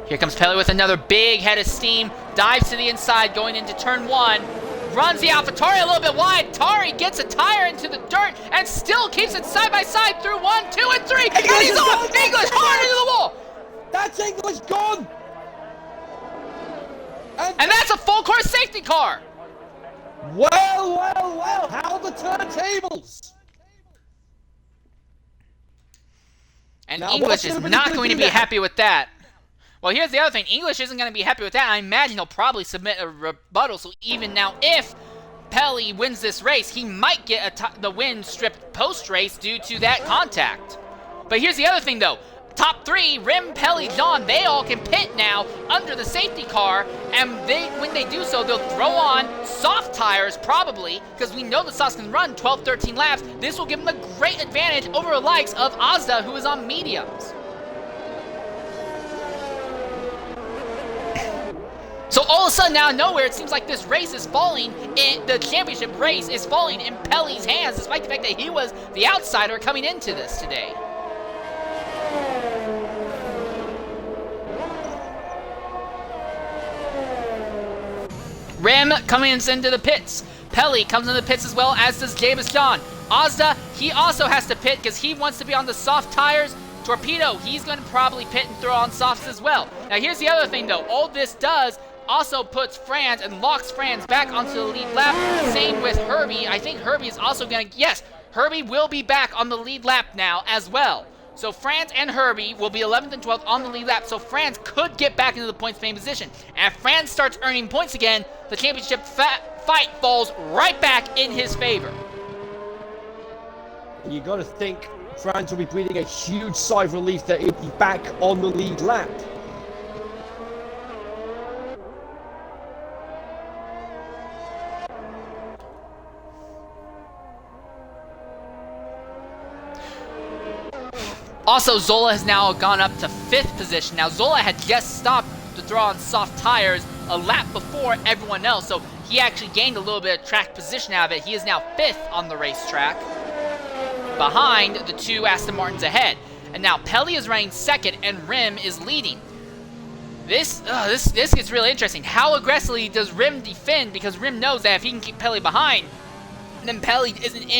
Here comes Pelly with another big head of steam, dives to the inside going into turn one, runs the AlphaTauri a little bit wide. Tari gets a tire into the dirt and still keeps it side by side through 1, 2, and 3, and he's off! English hard into the wall! That's English gone! And that's a full course safety car! Well, how the turntables! And Now, English what's is everybody not gonna going to do be now? happy with that. Well, here's the other thing. English isn't going to be happy with that. I imagine he'll probably submit a rebuttal. So even now, if Pelly wins this race, he might get the win stripped post-race due to that contact. But here's the other thing, though. Top three, Rim, Pelly, John, they all can pit now under the safety car. And when they do so, they'll throw on soft tires, probably, because we know the softs can run 12, 13 laps. This will give them a great advantage over the likes of Azda, who is on mediums. So all of a sudden, out of nowhere, it seems like this race is falling, the championship race is falling in Pelly's hands, despite the fact that he was the outsider coming into this today. Rim coming into the pits. Pelly comes into the pits as well, as does Jabez John. Azda, he also has to pit because he wants to be on the soft tires. Torpedo, he's going to probably pit and throw on softs as well. Now here's the other thing though, all this does also puts Franz and locks Franz back onto the lead lap. Same with Herbie. I think Herbie is also going to, yes, Herbie will be back on the lead lap now as well. So Franz and Herbie will be 11th and 12th on the lead lap, so Franz could get back into the points main position. And if Franz starts earning points again, the championship fight falls right back in his favor. You got to think Franz will be breathing a huge sigh of relief that he'll be back on the lead lap. Also, Zola has now gone up to 5th position. Now, Zola had just stopped to throw on soft tires a lap before everyone else, so he actually gained a little bit of track position out of it. He is now 5th on the racetrack, behind the two Aston Martins ahead. And now Pelly is running 2nd, and Rim is leading. This gets really interesting. How aggressively does Rim defend? Because Rim knows that if he can keep Pelly behind, then Pelly isn't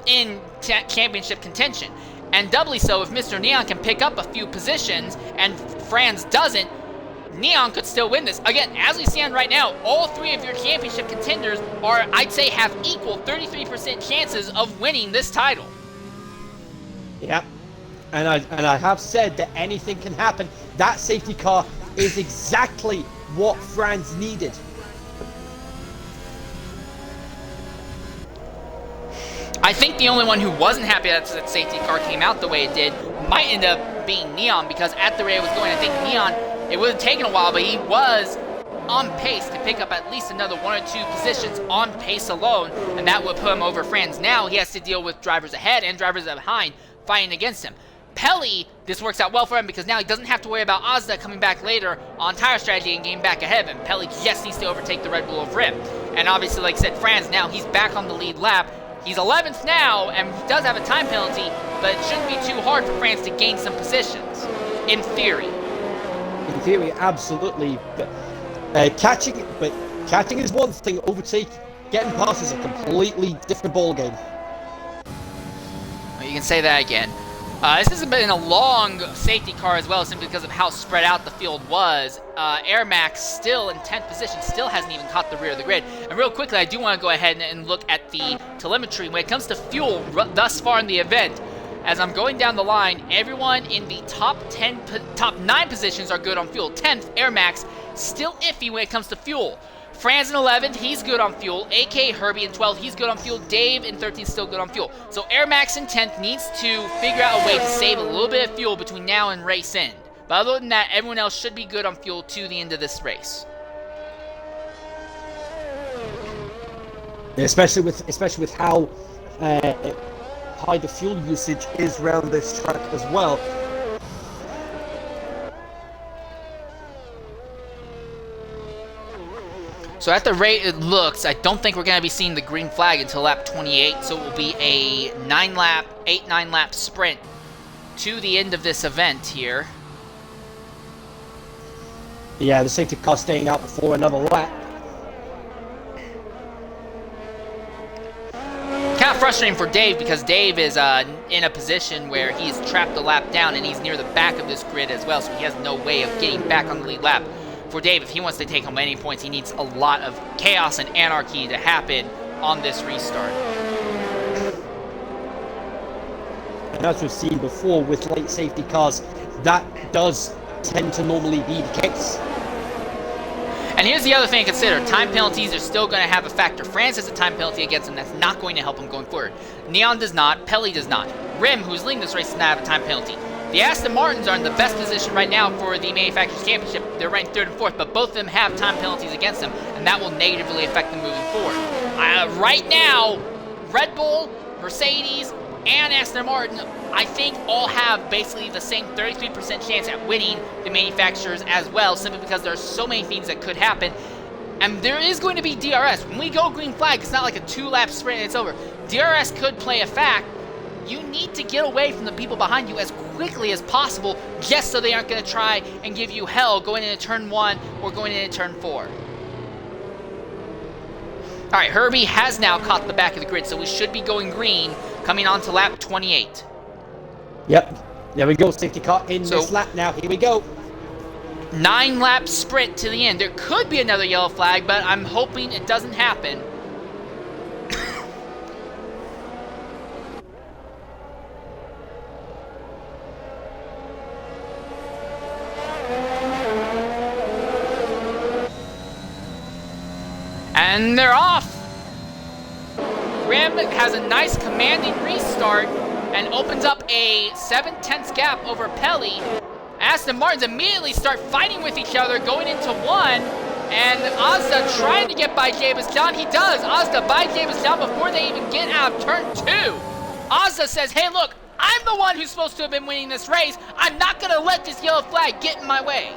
in championship contention. And doubly so, if Mr. Neon can pick up a few positions and Franz doesn't, Neon could still win this. Again, as we stand right now, all three of your championship contenders are, I'd say, have equal 33% chances of winning this title. Yep. And I have said that anything can happen. That safety car is exactly what Franz needed. I think the only one who wasn't happy that that safety car came out the way it did might end up being Neon, because at the rate it was going, I think Neon, it would have taken a while, but he was on pace to pick up at least another 1 or 2 positions on pace alone, and that would put him over Franz. Now he has to deal with drivers ahead and drivers behind fighting against him. Pelly, this works out well for him because now he doesn't have to worry about Azda coming back later on tire strategy and getting back ahead of him. Pelly just needs to overtake the Red Bull of Rim. And obviously, like I said, Franz now, he's back on the lead lap. He's 11th now, and he does have a time penalty, but it shouldn't be too hard for Franz to gain some positions, in theory. In theory, absolutely. But catching is one thing. Getting past is a completely different ballgame. Well, you can say that again. This has been a long safety car as well, simply because of how spread out the field was. Air Max still in 10th position, still hasn't even caught the rear of the grid. And real quickly, I do want to go ahead and look at the telemetry when it comes to fuel thus far in the event. As I'm going down the line, everyone in the top 9 positions are good on fuel. 10th, Air Max, still iffy when it comes to fuel. Franz in 11th, he's good on fuel. AK Herbie in 12th, he's good on fuel. Dave in 13th, still good on fuel. So Air Max in 10th needs to figure out a way to save a little bit of fuel between now and race end. But other than that, everyone else should be good on fuel to the end of this race. Yeah, especially with how high the fuel usage is around this track as well. So at the rate it looks, I don't think we're going to be seeing the green flag until lap 28. So it will be a 9 lap sprint to the end of this event here. Yeah, the safety car staying out for another lap. Kind of frustrating for Dave because Dave is in a position where he's trapped a lap down and he's near the back of this grid as well, so he has no way of getting back on the lead lap. For Dave, if he wants to take home any points, he needs a lot of chaos and anarchy to happen on this restart. And as we've seen before with late safety cars, that does tend to normally be the case. And here's the other thing to consider. Time penalties are still going to have a factor. Franz has a time penalty against him that's not going to help him going forward. Neon does not. Pelly does not. Rim, who's leading this race, does not have a time penalty. The Aston Martins are in the best position right now for the Manufacturers' Championship. They're ranked 3rd and 4th, but both of them have time penalties against them, and that will negatively affect them moving forward. Right now, Red Bull, Mercedes, and Aston Martin, I think all have basically the same 33% chance at winning the manufacturers as well, simply because there are so many things that could happen. And there is going to be DRS. When we go green flag, it's not like a 2-lap sprint and it's over. DRS could play a fact. You need to get away from the people behind you as quickly as possible, just so they aren't going to try and give you hell going into turn 1 or going into turn 4. Alright, Herbie has now caught the back of the grid, so we should be going green coming on to lap 28. Yep, there we go, safety car in this lap now, here we go. 9-lap sprint to the end. There could be another yellow flag, but I'm hoping it doesn't happen. And they're off. Rim has a nice commanding restart and opens up a 7/10 gap over Pelly. Aston Martins immediately start fighting with each other going into 1. And Azda trying to get by Jabastan. He does. Azda by Jabastan before they even get out of turn 2. Azda says, hey, look, I'm the one who's supposed to have been winning this race. I'm not going to let this yellow flag get in my way.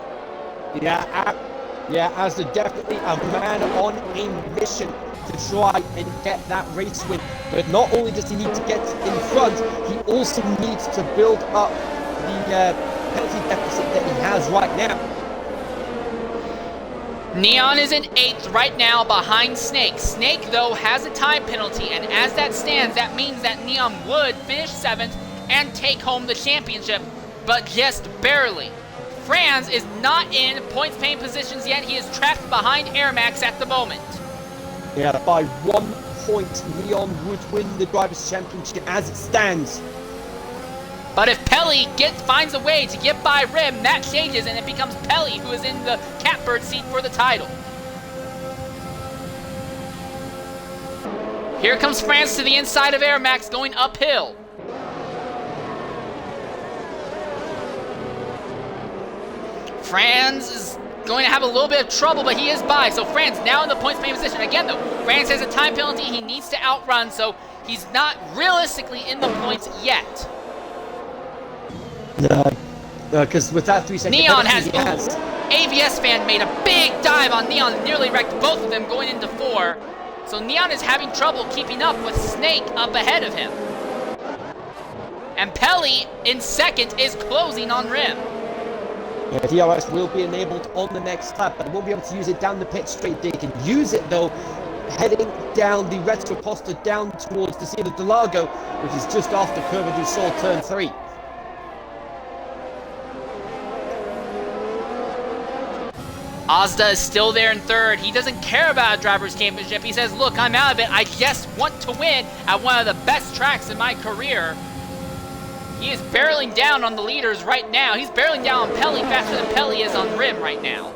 Yeah, Azda definitely a man on a mission to try and get that race win. But not only does he need to get in front, he also needs to build up the penalty deficit that he has right now. Neon is in 8th right now behind Snake. Snake, though, has a time penalty, and as that stands, that means that Neon would finish 7th and take home the championship, but just barely. Franz is not in points paying positions yet. He is trapped behind Air Max at the moment. Yeah, by 1 point, Neon would win the Drivers' Championship as it stands. But if Pelly finds a way to get by Rim, that changes, and it becomes Pelly who is in the catbird seat for the title. Here comes Franz to the inside of Air Max going uphill. Franz is going to have a little bit of trouble, but he is by. So Franz now in the points paying position. Again, though, Franz has a time penalty. He needs to outrun, so he's not realistically in the points yet. No, because with that 3 second Neon penalty, has... AVS fan made a big dive on Neon and nearly wrecked both of them going into 4. So Neon is having trouble keeping up with Snake up ahead of him. And Pelly in 2nd is closing on Rim. Yeah, DRS will be enabled on the next lap, but they won't be able to use it down the pit straight. They can use it, though, heading down the Retroposta down towards the Cielo del Lago, which is just after Curva do Sol turn 3. Azda is still there in 3rd. He doesn't care about a driver's championship. He says, look, I'm out of it. I just want to win at one of the best tracks in my career. He is barreling down on the leaders right now. He's barreling down on Pelly faster than Pelly is on Rim right now.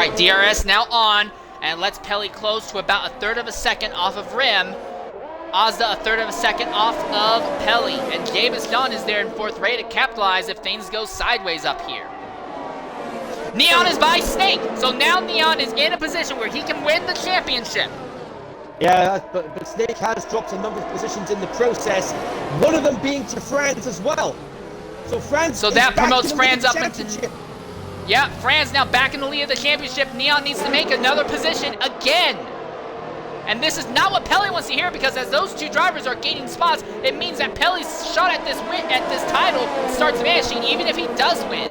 right, DRS now on, and lets Pelly close to about a third of a second off of Rim. Ozda a third of a second off of Pelly, and Davis Dunn is there in fourth, ready to capitalize if things go sideways up here. Neon is by Snake, so now Neon is in a position where he can win the championship. Yeah, but Snake has dropped a number of positions in the process, one of them being to Franz as well. So that promotes Franz up into... Yeah, Franz now back in the lead of the championship. Neon needs to make another position again. And this is not what Pelly wants to hear, because as those two drivers are gaining spots, it means that Pelly's shot at this win, at this title starts vanishing, even if he does win.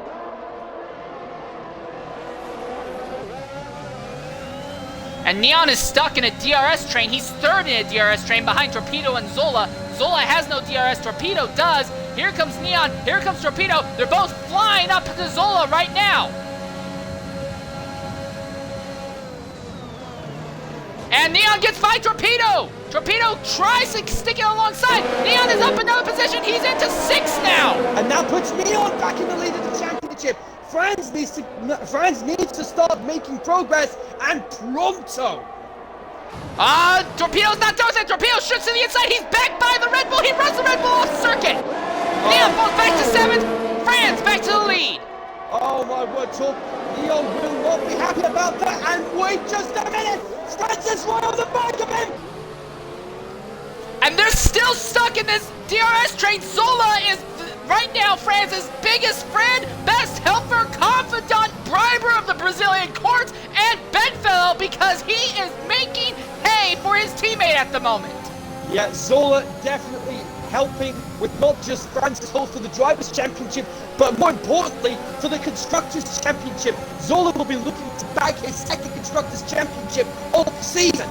And Neon is stuck in a DRS train. He's third in a DRS train behind Torpedo and Zola. Zola has no DRS, Torpedo does. Here comes Neon, here comes Torpedo. They're both flying up to Zola right now. And Neon gets by Torpedo. Torpedo tries to stick it alongside. Neon is up another position. He's into 6th now. And that puts Neon back in the lead of the championship. Franz needs to start making progress, and pronto. Torpedo's not done with it. Torpedo shoots to the inside. He's back by the Red Bull. He runs the Red Bull off circuit. Neon falls back to 7th. Franz back to the lead. Oh my word, Neon will not be happy about that. And wait just a minute. Franz is right on the back of him. And they're still stuck in this DRS train. Zola is right now Franz's biggest friend, best helper, confidant, briber of the Brazilian courts, and bedfellow, because he is making hay for his teammate at the moment. Yeah, Zola definitely helping with not just Franz's hold for the Drivers' Championship, but more importantly, for the Constructors' Championship. Zola will be looking to bag his second Constructors' Championship of the season.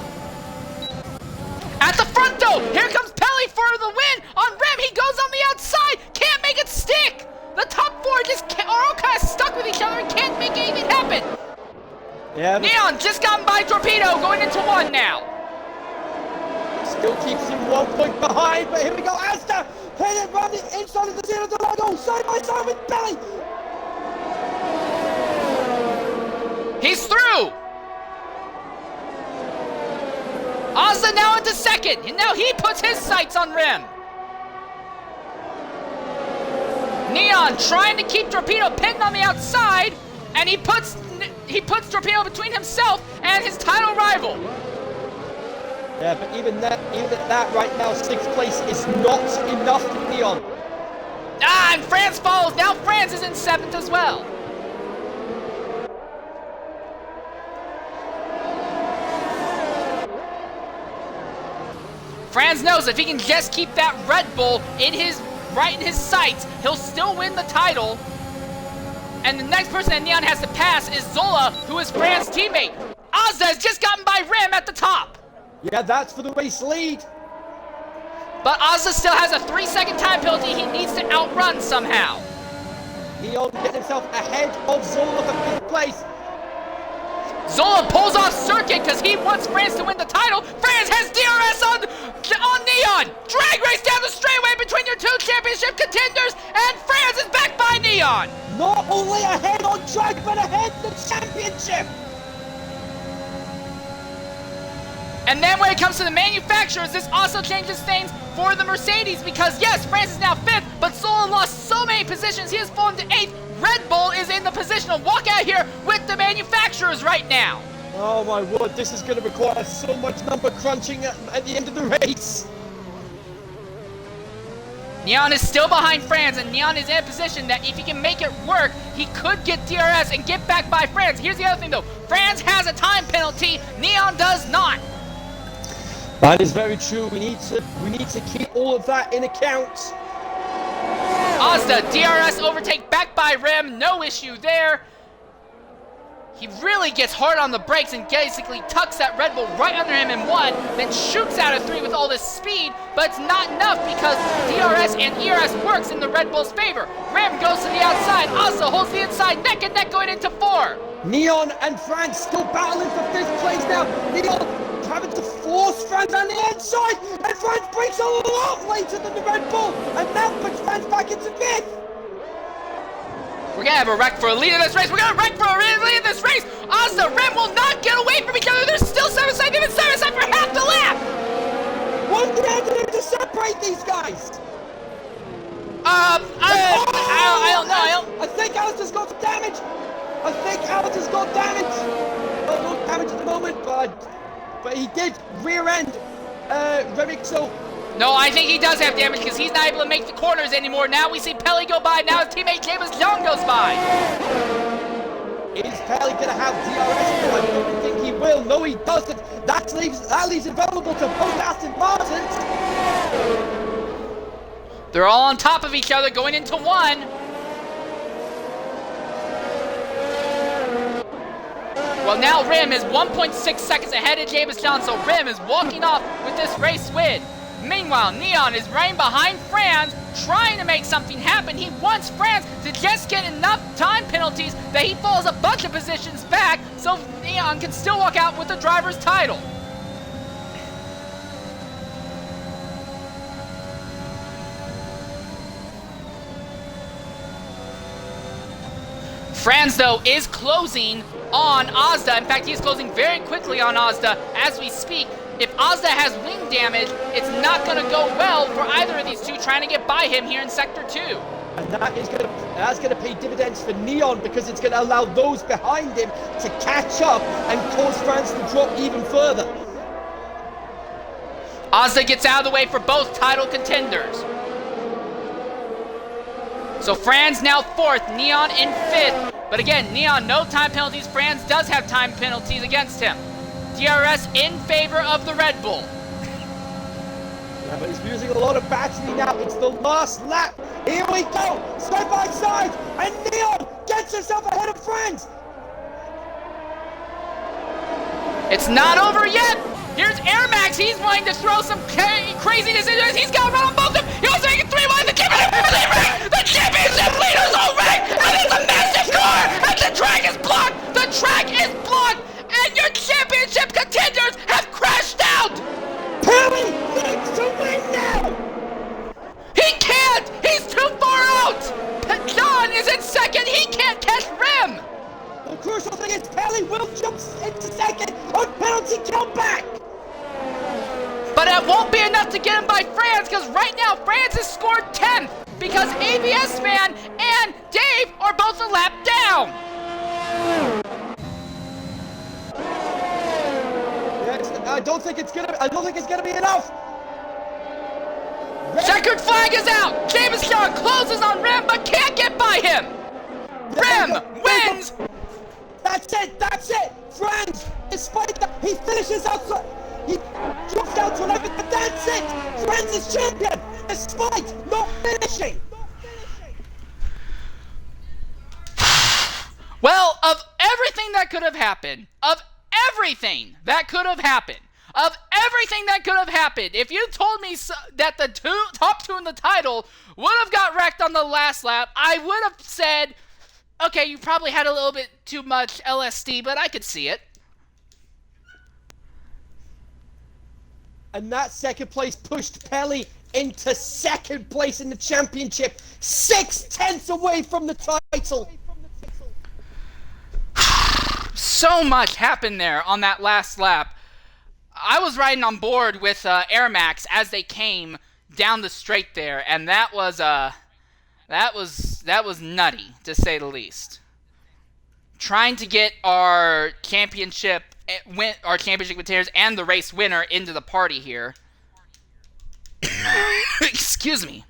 At the front though, here comes Pelly for the win on Rim. He goes on the outside, can't make it stick. The top four are all kind of stuck with each other and can't make anything happen. Yeah. Neon just gotten by Torpedo, going into 1 now. Still keeps him 1 point behind, but here we go. Asta hit it round the inside of the zero to logo, side by side with Pelly. He's through. Ozza now into 2nd, and now he puts his sights on Rim. Neon trying to keep Torpedo pinned on the outside, and he puts Torpedo between himself and his title rival. Yeah, but even at that right now, 6th place is not enough for Neon. And Franz follows. Now Franz is in 7th as well. Franz knows if he can just keep that Red Bull right in his sights, he'll still win the title. And the next person that Neon has to pass is Zola, who is Franz's teammate. Ozda has just gotten by Rim at the top. Yeah, that's for the race lead. But Ozda still has a 3-second time penalty he needs to outrun somehow. Neon gets himself ahead of Zola for 5th place. Zola pulls off circuit because he wants Franz to win the title. Franz has DRS on Neon. Drag race down the straightaway between your 2 championship contenders, and Franz is back by Neon. Not only ahead on track, but ahead in the championship. And then when it comes to the manufacturers, this also changes things for the Mercedes, because yes, Franz is now 5th, but Zola lost so many positions, he has fallen to 8th. Red Bull is in the position to walk out here with the manufacturers right now. Oh my word, this is going to require so much number crunching at the end of the race. Neon is still behind Franz, and Neon is in a position that if he can make it work, he could get DRS and get back by Franz. Here's the other thing though, Franz has a time penalty, Neon does not. That is very true. We need to keep all of that in account. Ozda, DRS overtake back by Rim, no issue there. He really gets hard on the brakes and basically tucks that Red Bull right under him in 1, then shoots out of 3 with all this speed, but it's not enough because DRS and ERS works in the Red Bull's favor. Rim goes to the outside, Ozda holds the inside, neck and neck going into 4. Neon and Franz still battling for 5th place now. Neon having to force Franz on the inside, and Franz breaks a lot later than the Red Bull, and that puts Franz back into 5th. We're gonna have a wreck for a lead in this race. We're gonna wreck for a lead in this race. Asda. Rem will not get away from each other. There's still 7 seconds, even 7 seconds for half the lap. What did they do to separate these guys? I don't know. I think Alistair's got damage. Well, no damage at the moment, but he did rear end Remick, so. No, I think he does have damage because he's not able to make the corners anymore. Now we see Pelly go by. Now his teammate James Young goes by. Is Pelly going to have DRS? I don't think he will. No, he doesn't. That leaves it vulnerable to both Aston Martins. They're all on top of each other going into one. Well, now Rim is 1.6 seconds ahead of James John, so Rim is walking off with this race win. Meanwhile, Neon is running behind Franz, trying to make something happen. He wants Franz to just get enough time penalties that he falls a bunch of positions back so Neon can still walk out with the driver's title. Franz, though, is closing on Asda. In fact, he's closing very quickly on Asda as we speak. If Asda has wing damage, it's not going to go well for either of these two trying to get by him here in Sector 2. And that's going to pay dividends for Neon because it's going to allow those behind him to catch up and cause France to drop even further. Asda gets out of the way for both title contenders. So Franz now 4th, Neon in 5th. But again, Neon, no time penalties. Franz does have time penalties against him. DRS in favor of the Red Bull. Yeah, but he's losing a lot of battery now. It's the last lap. Here we go, side by side, and Neon gets himself ahead of Franz. It's not over yet. Here's Air Max. He's wanting to throw some craziness into this. He's got to run on both of them. He wants to make it 3-1. The championship leader's all right. And it's a massive car. And the track is blocked. The track is blocked. And your championship contenders have crashed out. Pelly needs to win now. He can't. He's too far out. John is in 2nd. He can't catch Rim. The crucial thing is Pelly will jump into 2nd on penalty comeback. But it won't be enough to get him by Franz because right now Franz has scored 10th because ABS Man and Dave are both a lap down. Yes, I don't think it's gonna be enough. Checkered flag is out. James John closes on Rim but can't get by him. Rim wins. That's it. Franz, despite that, he finishes outside. He drops down to 11, but that's it. Franz is champion, despite not finishing. Well, of everything that could have happened, if you told me that the top two in the title would have got wrecked on the last lap, I would have said, okay, you probably had a little bit too much LSD, but I could see it. And that 2nd place pushed Pelly into 2nd place in the championship, 6/10 away from the title. So much happened there on that last lap. I was riding on board with Air Max as they came down the straight there, and that was nutty to say the least. Trying to get our championship contenders and the race winner into the party here. Excuse me.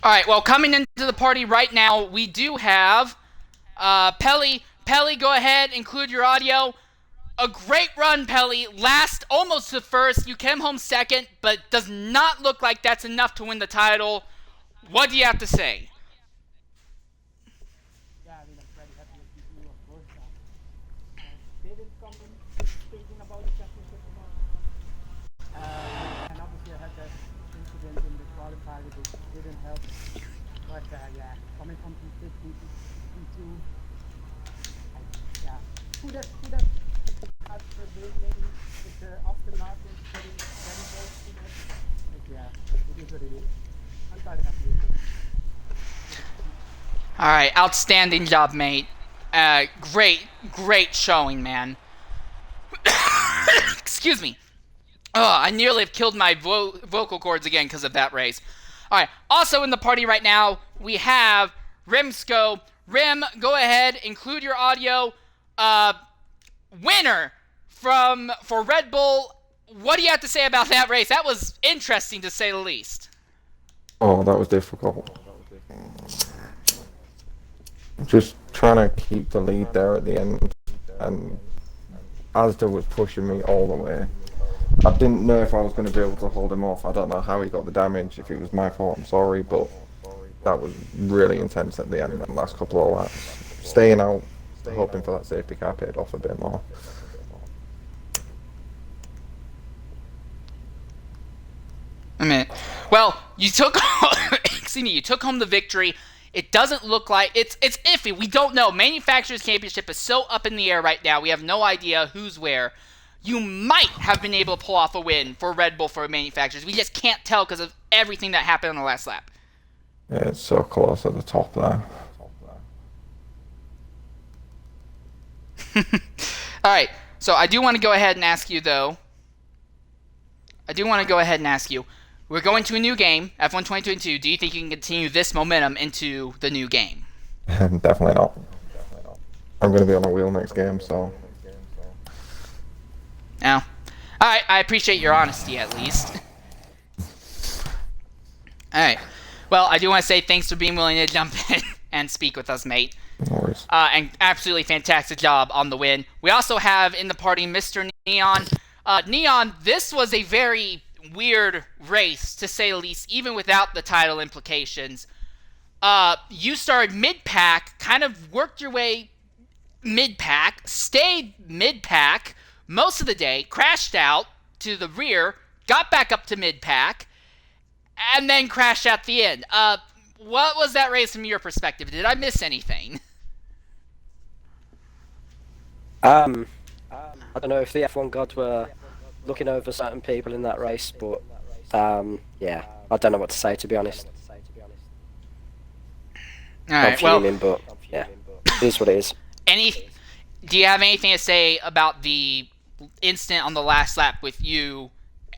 All right, well, coming into the party right now, we do have Pelly. Pelly, go ahead, include your audio. A great run, Pelly. Last, almost to 1st. You came home 2nd, but does not look like that's enough to win the title. What do you have to say? Yeah, I mean, I'm very happy with you, of course. They didn't come in thinking about the championship at all. And obviously I had that incident in the qualifier that didn't help. But yeah, coming from P50 to P2, who'd have had the great lady with the Aston Martin very close to that. yeah, it is what it is. I'm quite happy with it. All right, outstanding job, mate. Great showing, man. Excuse me. Oh, I nearly have killed my vocal cords again because of that race. All right, also in the party right now, we have Rimsco. Rim, go ahead, include your audio. Winner for Red Bull. What do you have to say about that race? That was interesting, to say the least. Oh, that was difficult. Just trying to keep the lead there at the end, and Asda was pushing me all the way. I didn't know if I was going to be able to hold him off. I don't know how he got the damage. If it was my fault, I'm sorry, but that was really intense at the end, the last couple of laps. Staying out, hoping for that safety car paid off a bit more. A minute. Well, you took you took home the victory. It doesn't look like it's iffy. We don't know. Manufacturers Championship is so up in the air right now. We have no idea who's where. You might have been able to pull off a win for Red Bull for manufacturers. We just can't tell because of everything that happened on the last lap. Yeah, it's so close at the top there. All right. So I do want to go ahead and ask you, though. We're going to a new game, F1 2022. Do you think you can continue this momentum into the new game? Definitely not. I'm going to be on a wheel next game, so... No. All right, I appreciate your honesty, at least. All right. Well, I do want to say thanks for being willing to jump in and speak with us, mate. No worries. And absolutely fantastic job on the win. We also have in the party Mr. Neon. Neon, this was a very weird race, to say the least, even without the title implications. You started mid-pack, kind of worked your way mid-pack, stayed mid-pack most of the day, crashed out to the rear, got back up to mid-pack, and then crashed at the end. What was that race from your perspective? Did I miss anything? I don't know if the F1 gods were looking over certain people in that race, but yeah, I don't know what to say, to be honest. Alright, I'm fuming, but yeah, it is what it is. Do you have anything to say about the incident on the last lap with you,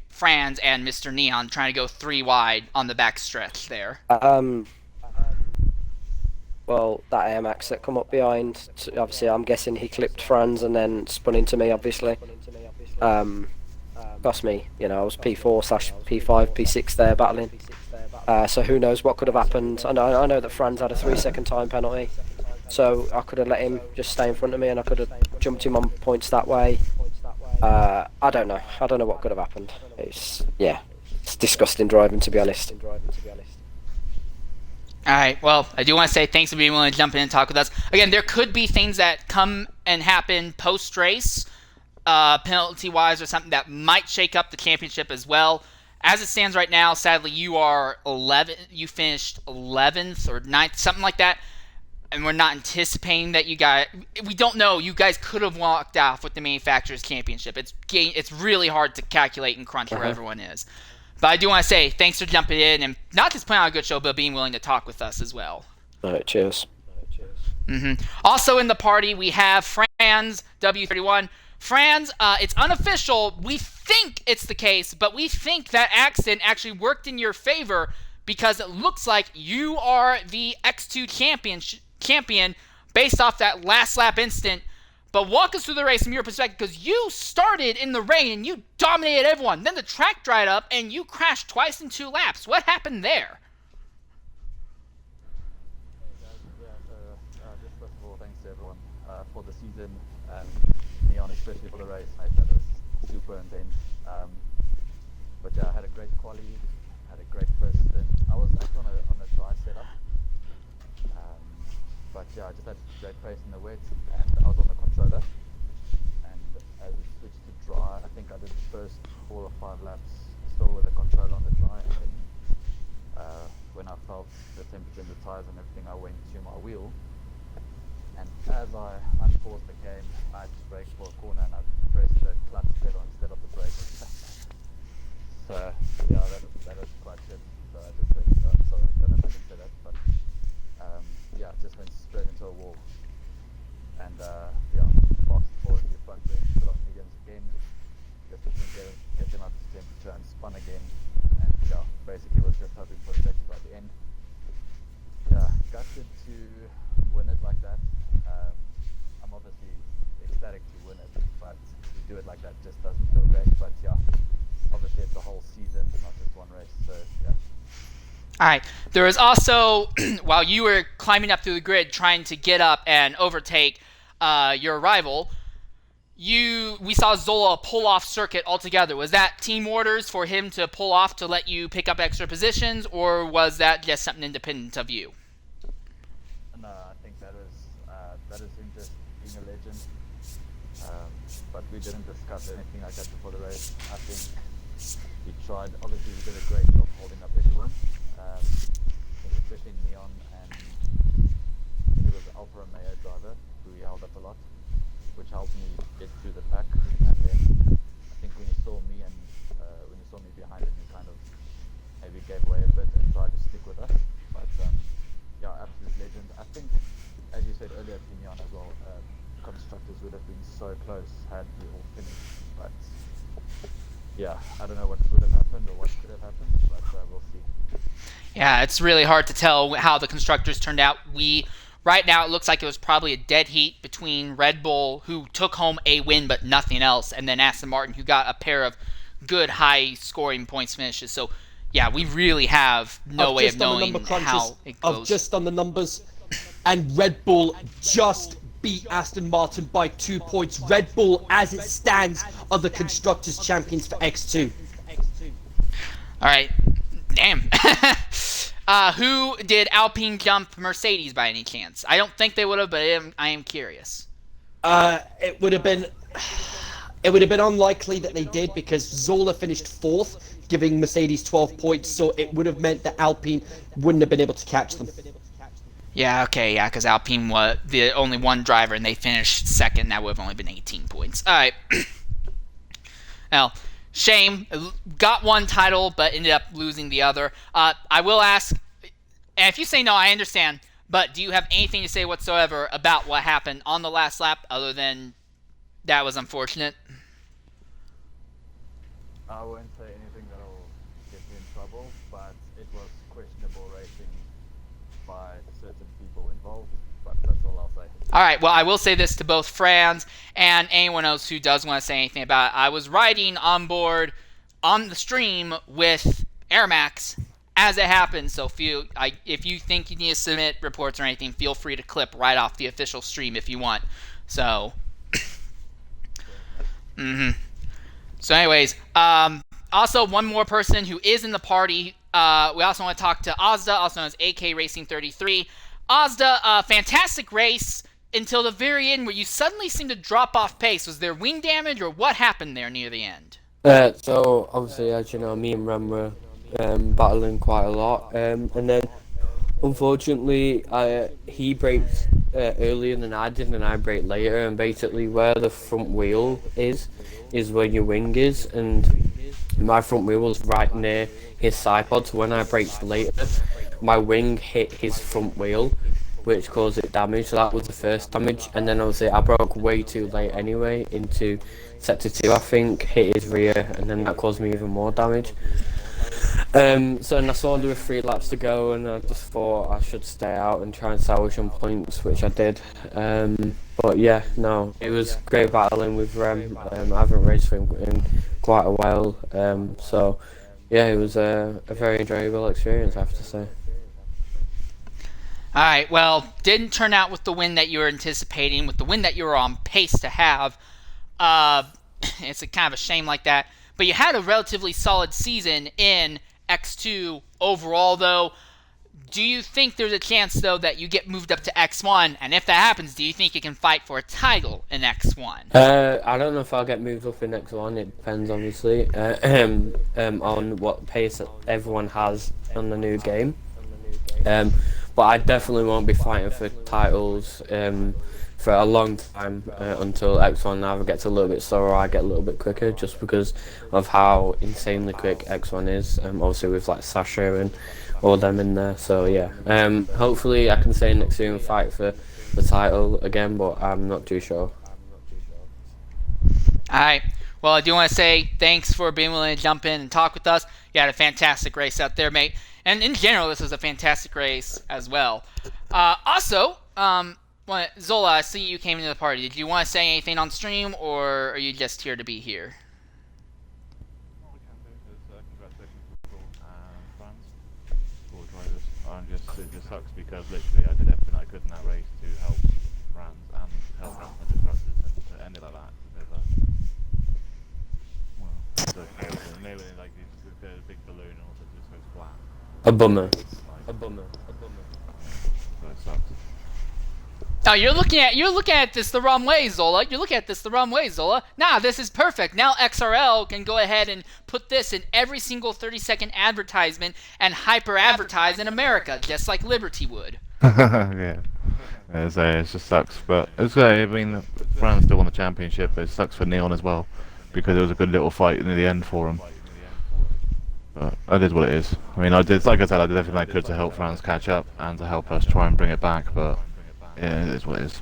Franz, and Mr. Neon trying to go 3 wide on the back stretch there? Well, that air max that come up behind, obviously I'm guessing he clipped Franz and then spun into me, obviously. Cost me, I was P4/P5, P6 there battling. So who knows what could have happened. I know that Franz had a 3-second time penalty, so I could have let him just stay in front of me and I could have jumped him on points that way. I don't know what could have happened. It's disgusting driving, to be honest. Alright, well, I do want to say thanks for being willing to jump in and talk with us. Again, there could be things that come and happen post-race, penalty-wise or something that might shake up the championship as well. As it stands right now, sadly, you finished 11th or 9th, something like that, and we're not anticipating that we don't know, you guys could have walked off with the Manufacturers Championship. It's really hard to calculate and crunch where everyone is. But I do want to say thanks for jumping in and not just putting on a good show, but being willing to talk with us as well. All right, cheers. Also in the party, we have Franz, W31. Franz, it's unofficial. We think it's the case, but we think that accident actually worked in your favor because it looks like you are the X2 champion based off that last lap incident. But walk us through the race from your perspective, because you started in the rain and you dominated everyone. Then the track dried up and you crashed twice in 2 laps. What happened there? Just first of all, thanks to everyone for the season, and Neon especially for the race. That was super intense. But yeah, I had a great quali, had a great first stint. I was actually on a dry setup. But yeah, I just had great pace in the wet, and I was on the controller. And as we switched to dry, I think I did the first 4 or 5 laps still with the controller on the dry. And then when I felt the temperature in the tires and everything, I went to my wheel. And as I unpaused the game, I had to brake for a corner, and I pressed the clutch pedal instead of the brake. So yeah, that was do it like that just doesn't feel great. But yeah, obviously it's a whole season, not just one race. So yeah. All right. There was also, while you were climbing up through the grid trying to get up and overtake your rival, we saw Zola pull off circuit altogether. Was that team orders for him to pull off to let you pick up extra positions, or was that just something independent of you? No, I think that is him just being a legend. But we didn't discuss anything like that before the race. I think he tried. Obviously, he did a great job holding up everyone, especially Neon, and he was an Alfa Romeo driver who he held up a lot, which helped me get through the pack. And then I think when you saw me behind him, you kind of maybe gave way a bit and tried to stick with us. But yeah, absolute legend. I think, as you said earlier, Neon as well. Constructors would have been so close had we all finished, but yeah, I don't know what would have happened or what could have happened, but we'll see. Yeah, it's really hard to tell how the constructors turned out. Right now, it looks like it was probably a dead heat between Red Bull, who took home a win but nothing else, and then Aston Martin, who got a pair of good high-scoring points finishes. So, yeah, we really have no way of knowing how it goes. I've just done the numbers, and Red Bull just beat Aston Martin by 2 points. Red Bull, as it stands, are the Constructors' Champions for X2. All right. Damn. Who did Alpine jump Mercedes by any chance? I don't think they would have, but I am curious. It would have been unlikely that they did, because Zola finished 4th, giving Mercedes 12 points, so it would have meant that Alpine wouldn't have been able to catch them. Yeah, okay, yeah, because Alpine was the only one driver, and they finished 2nd. That would have only been 18 points. All right. Now, shame. Got one title, but ended up losing the other. I will ask, and if you say no, I understand, but do you have anything to say whatsoever about what happened on the last lap, other than that was unfortunate? I won't say anything that'll get me in trouble, but it was questionable racing by certain people involved, but that's all I'll say. All right, well, I will say this to both Franz and anyone else who does want to say anything about it. I was riding on board on the stream with Airmax as it happened, so if you think you need to submit reports or anything, feel free to clip right off the official stream if you want. So, So anyways, also one more person who is in the party. We also want to talk to Ozda, also known as AK Racing 33. Ozda, fantastic race until the very end, where you suddenly seemed to drop off pace. Was there wing damage, or what happened there near the end? So obviously, as you know, me and Rem were battling quite a lot, and then unfortunately, he braked earlier than I did, and I braked later. And basically, where the front wheel is where your wing is, and my front wheel was right near his side pod. So when I braked later, my wing hit his front wheel, which caused it damage. So that was the first damage, and then obviously I broke way too late anyway into sector 2, I think, hit his rear, and then that caused me even more damage. So then I saw there were 3 laps to go, and I just thought I should stay out and try and salvage some points, which I did. But yeah, no, it was great battling with Rem. I haven't raced with him in quite a while, so yeah, it was a very enjoyable experience, I have to say. Alright, well, didn't turn out with the win that you were anticipating, with the win that you were on pace to have. It's a kind of a shame like that. But you had a relatively solid season in X2 overall, though. Do you think there's a chance, though, that you get moved up to X1? And if that happens, do you think you can fight for a title in X1? I don't know if I'll get moved up in X1. It depends, obviously, on what pace everyone has on the new game. But I definitely won't be fighting for titles for a long time until X1 either gets a little bit slower or I get a little bit quicker, just because of how insanely quick X1 is, obviously with like Sasha and all them in there. So yeah, hopefully I can stay next year and fight for the title again, but I'm not too sure. Alright, well, I do want to say thanks for being willing to jump in and talk with us. You had a fantastic race out there, mate. And in general, this was a fantastic race as well. Also, Well, Zola, I see you came into the party. Did you want to say anything on stream, or are you just here to be here? All we can do is congratulations to Paul and France for drivers. It just sucks because literally I did everything I could in that race to help France and help France and disruptors, and to end it like that. It's a bit of a, well, maybe like you get a big balloon and also just goes flat. A bummer. So it sucks. Oh, you're looking at this the wrong way, Zola. Nah, this is perfect. Now XRL can go ahead and put this in every single 30-second advertisement and hyper-advertise in America, just like Liberty would. Yeah. It just sucks, but it's I mean, France still won the championship, but it sucks for Neon as well, because it was a good little fight in the end for him. But that is what it is. I mean, like I said, I did everything I could to help France catch up and to help us try and bring it back, but yeah, it is what it is.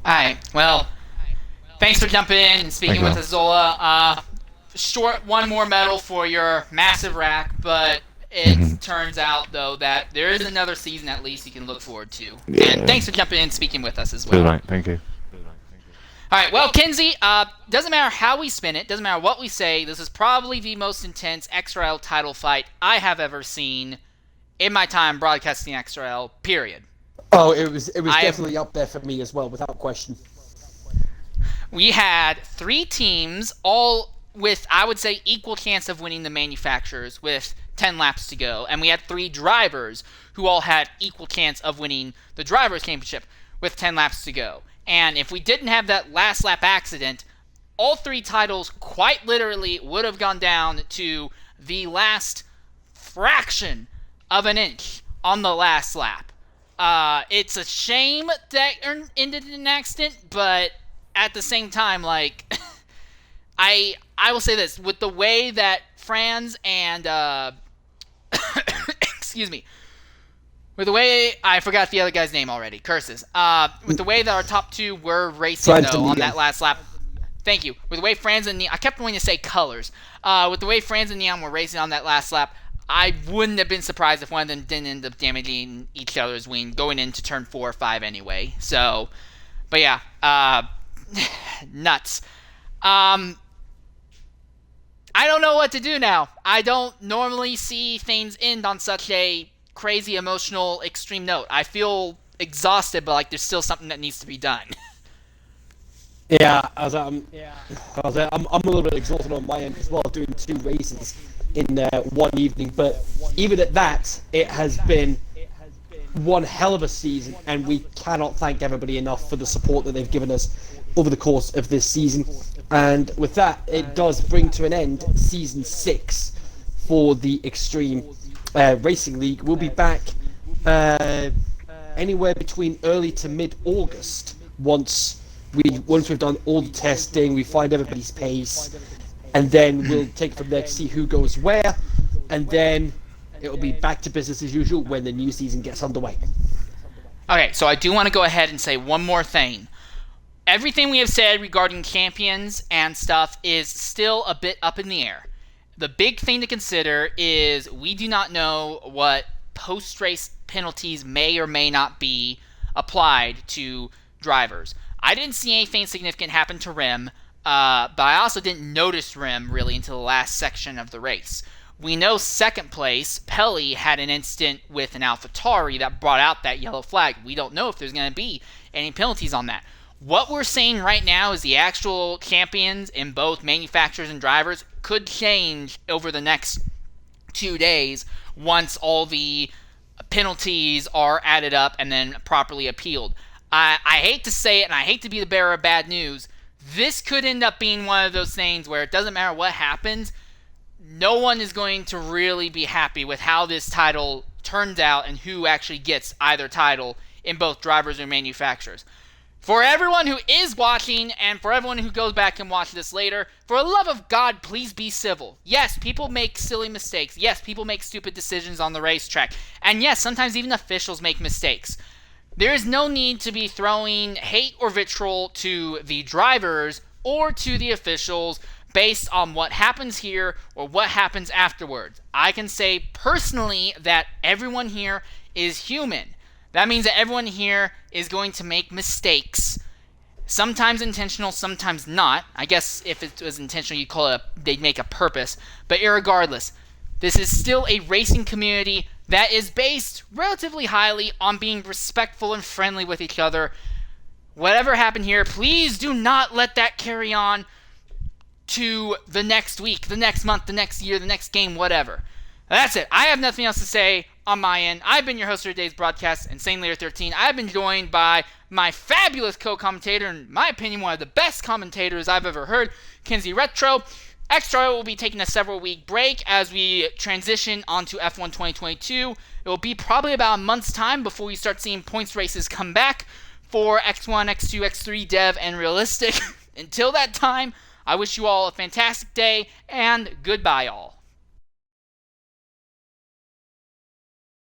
Alright, well, thanks for jumping in and speaking with us, Zola. Short one more medal for your massive rack, but it turns out, though, that there is another season at least you can look forward to. Yeah. And thanks for jumping in and speaking with us as well. Good night, thank you. Alright, well, Kinsey, doesn't matter how we spin it, doesn't matter what we say, this is probably the most intense XRL title fight I have ever seen in my time broadcasting XRL, period. Oh, it was definitely up there for me as well, without question. We had 3 teams, all with, I would say, equal chance of winning the manufacturers with 10 laps to go. And we had 3 drivers who all had equal chance of winning the Drivers' Championship with 10 laps to go. And if we didn't have that last lap accident, all 3 titles quite literally would have gone down to the last fraction of an inch on the last lap. It's a shame that ended in an accident, but at the same time, like, I will say this, with the way that Franz and, excuse me, with the way, I forgot the other guy's name already, curses, with the way that our top 2 were racing, Franz though, and on Neon. that last lap, thank you, with the way Franz and Neon, I kept wanting to say colors, with the way Franz and Neon were racing on that last lap, I wouldn't have been surprised if one of them didn't end up damaging each other's wing going into turn 4 or 5 anyway. So, but yeah, nuts. I don't know what to do now. I don't normally see things end on such a crazy, emotional, extreme note. I feel exhausted, but like there's still something that needs to be done. Yeah, I'm a little bit exhausted on my end as well, doing 2 races in one evening. But even at that, it has been one hell of a season, and we cannot thank everybody enough for the support that they've given us over the course of this season. And with that, it does bring to an end Season 6 for the Extreme Racing League. We'll be back anywhere between early to mid-August once we've done all the testing, we find everybody's pace, and then we'll take it from there to see who goes where, and then it'll be back to business as usual when the new season gets underway. Okay, so I do want to go ahead and say one more thing. Everything we have said regarding champions and stuff is still a bit up in the air. The big thing to consider is we do not know what post-race penalties may or may not be applied to drivers. I didn't see anything significant happen to Rim, but I also didn't notice Rim really until the last section of the race. We know second place, Pelly had an incident with an AlphaTauri that brought out that yellow flag. We don't know if there's going to be any penalties on that. What we're saying right now is the actual champions in both manufacturers and drivers could change over the next 2 days once all the penalties are added up and then properly appealed. I hate to say it, and I hate to be the bearer of bad news. This could end up being one of those things where it doesn't matter what happens, no one is going to really be happy with how this title turns out and who actually gets either title in both drivers or manufacturers. For everyone who is watching, and for everyone who goes back and watches this later, for the love of God, please be civil. Yes, people make silly mistakes. Yes, people make stupid decisions on the racetrack. And yes, sometimes even officials make mistakes. There is no need to be throwing hate or vitriol to the drivers or to the officials based on what happens here or what happens afterwards. I can say personally that everyone here is human. That means that everyone here is going to make mistakes. Sometimes intentional, sometimes not. I guess if it was intentional, you'd call it they'd make a purpose. But irregardless, this is still a racing community that is based relatively highly on being respectful and friendly with each other. Whatever happened here, please do not let that carry on to the next week, the next month, the next year, the next game, whatever. That's it. I have nothing else to say on my end. I've been your host for today's broadcast, Insane Later 13. I've been joined by my fabulous co-commentator, in my opinion, one of the best commentators I've ever heard, Kinsey Retro. Extra will be taking a several-week break as we transition onto F1 2022. It will be probably about a month's time before we start seeing points races come back for X1, X2, X3, Dev, and Realistic. Until that time, I wish you all a fantastic day, and goodbye all.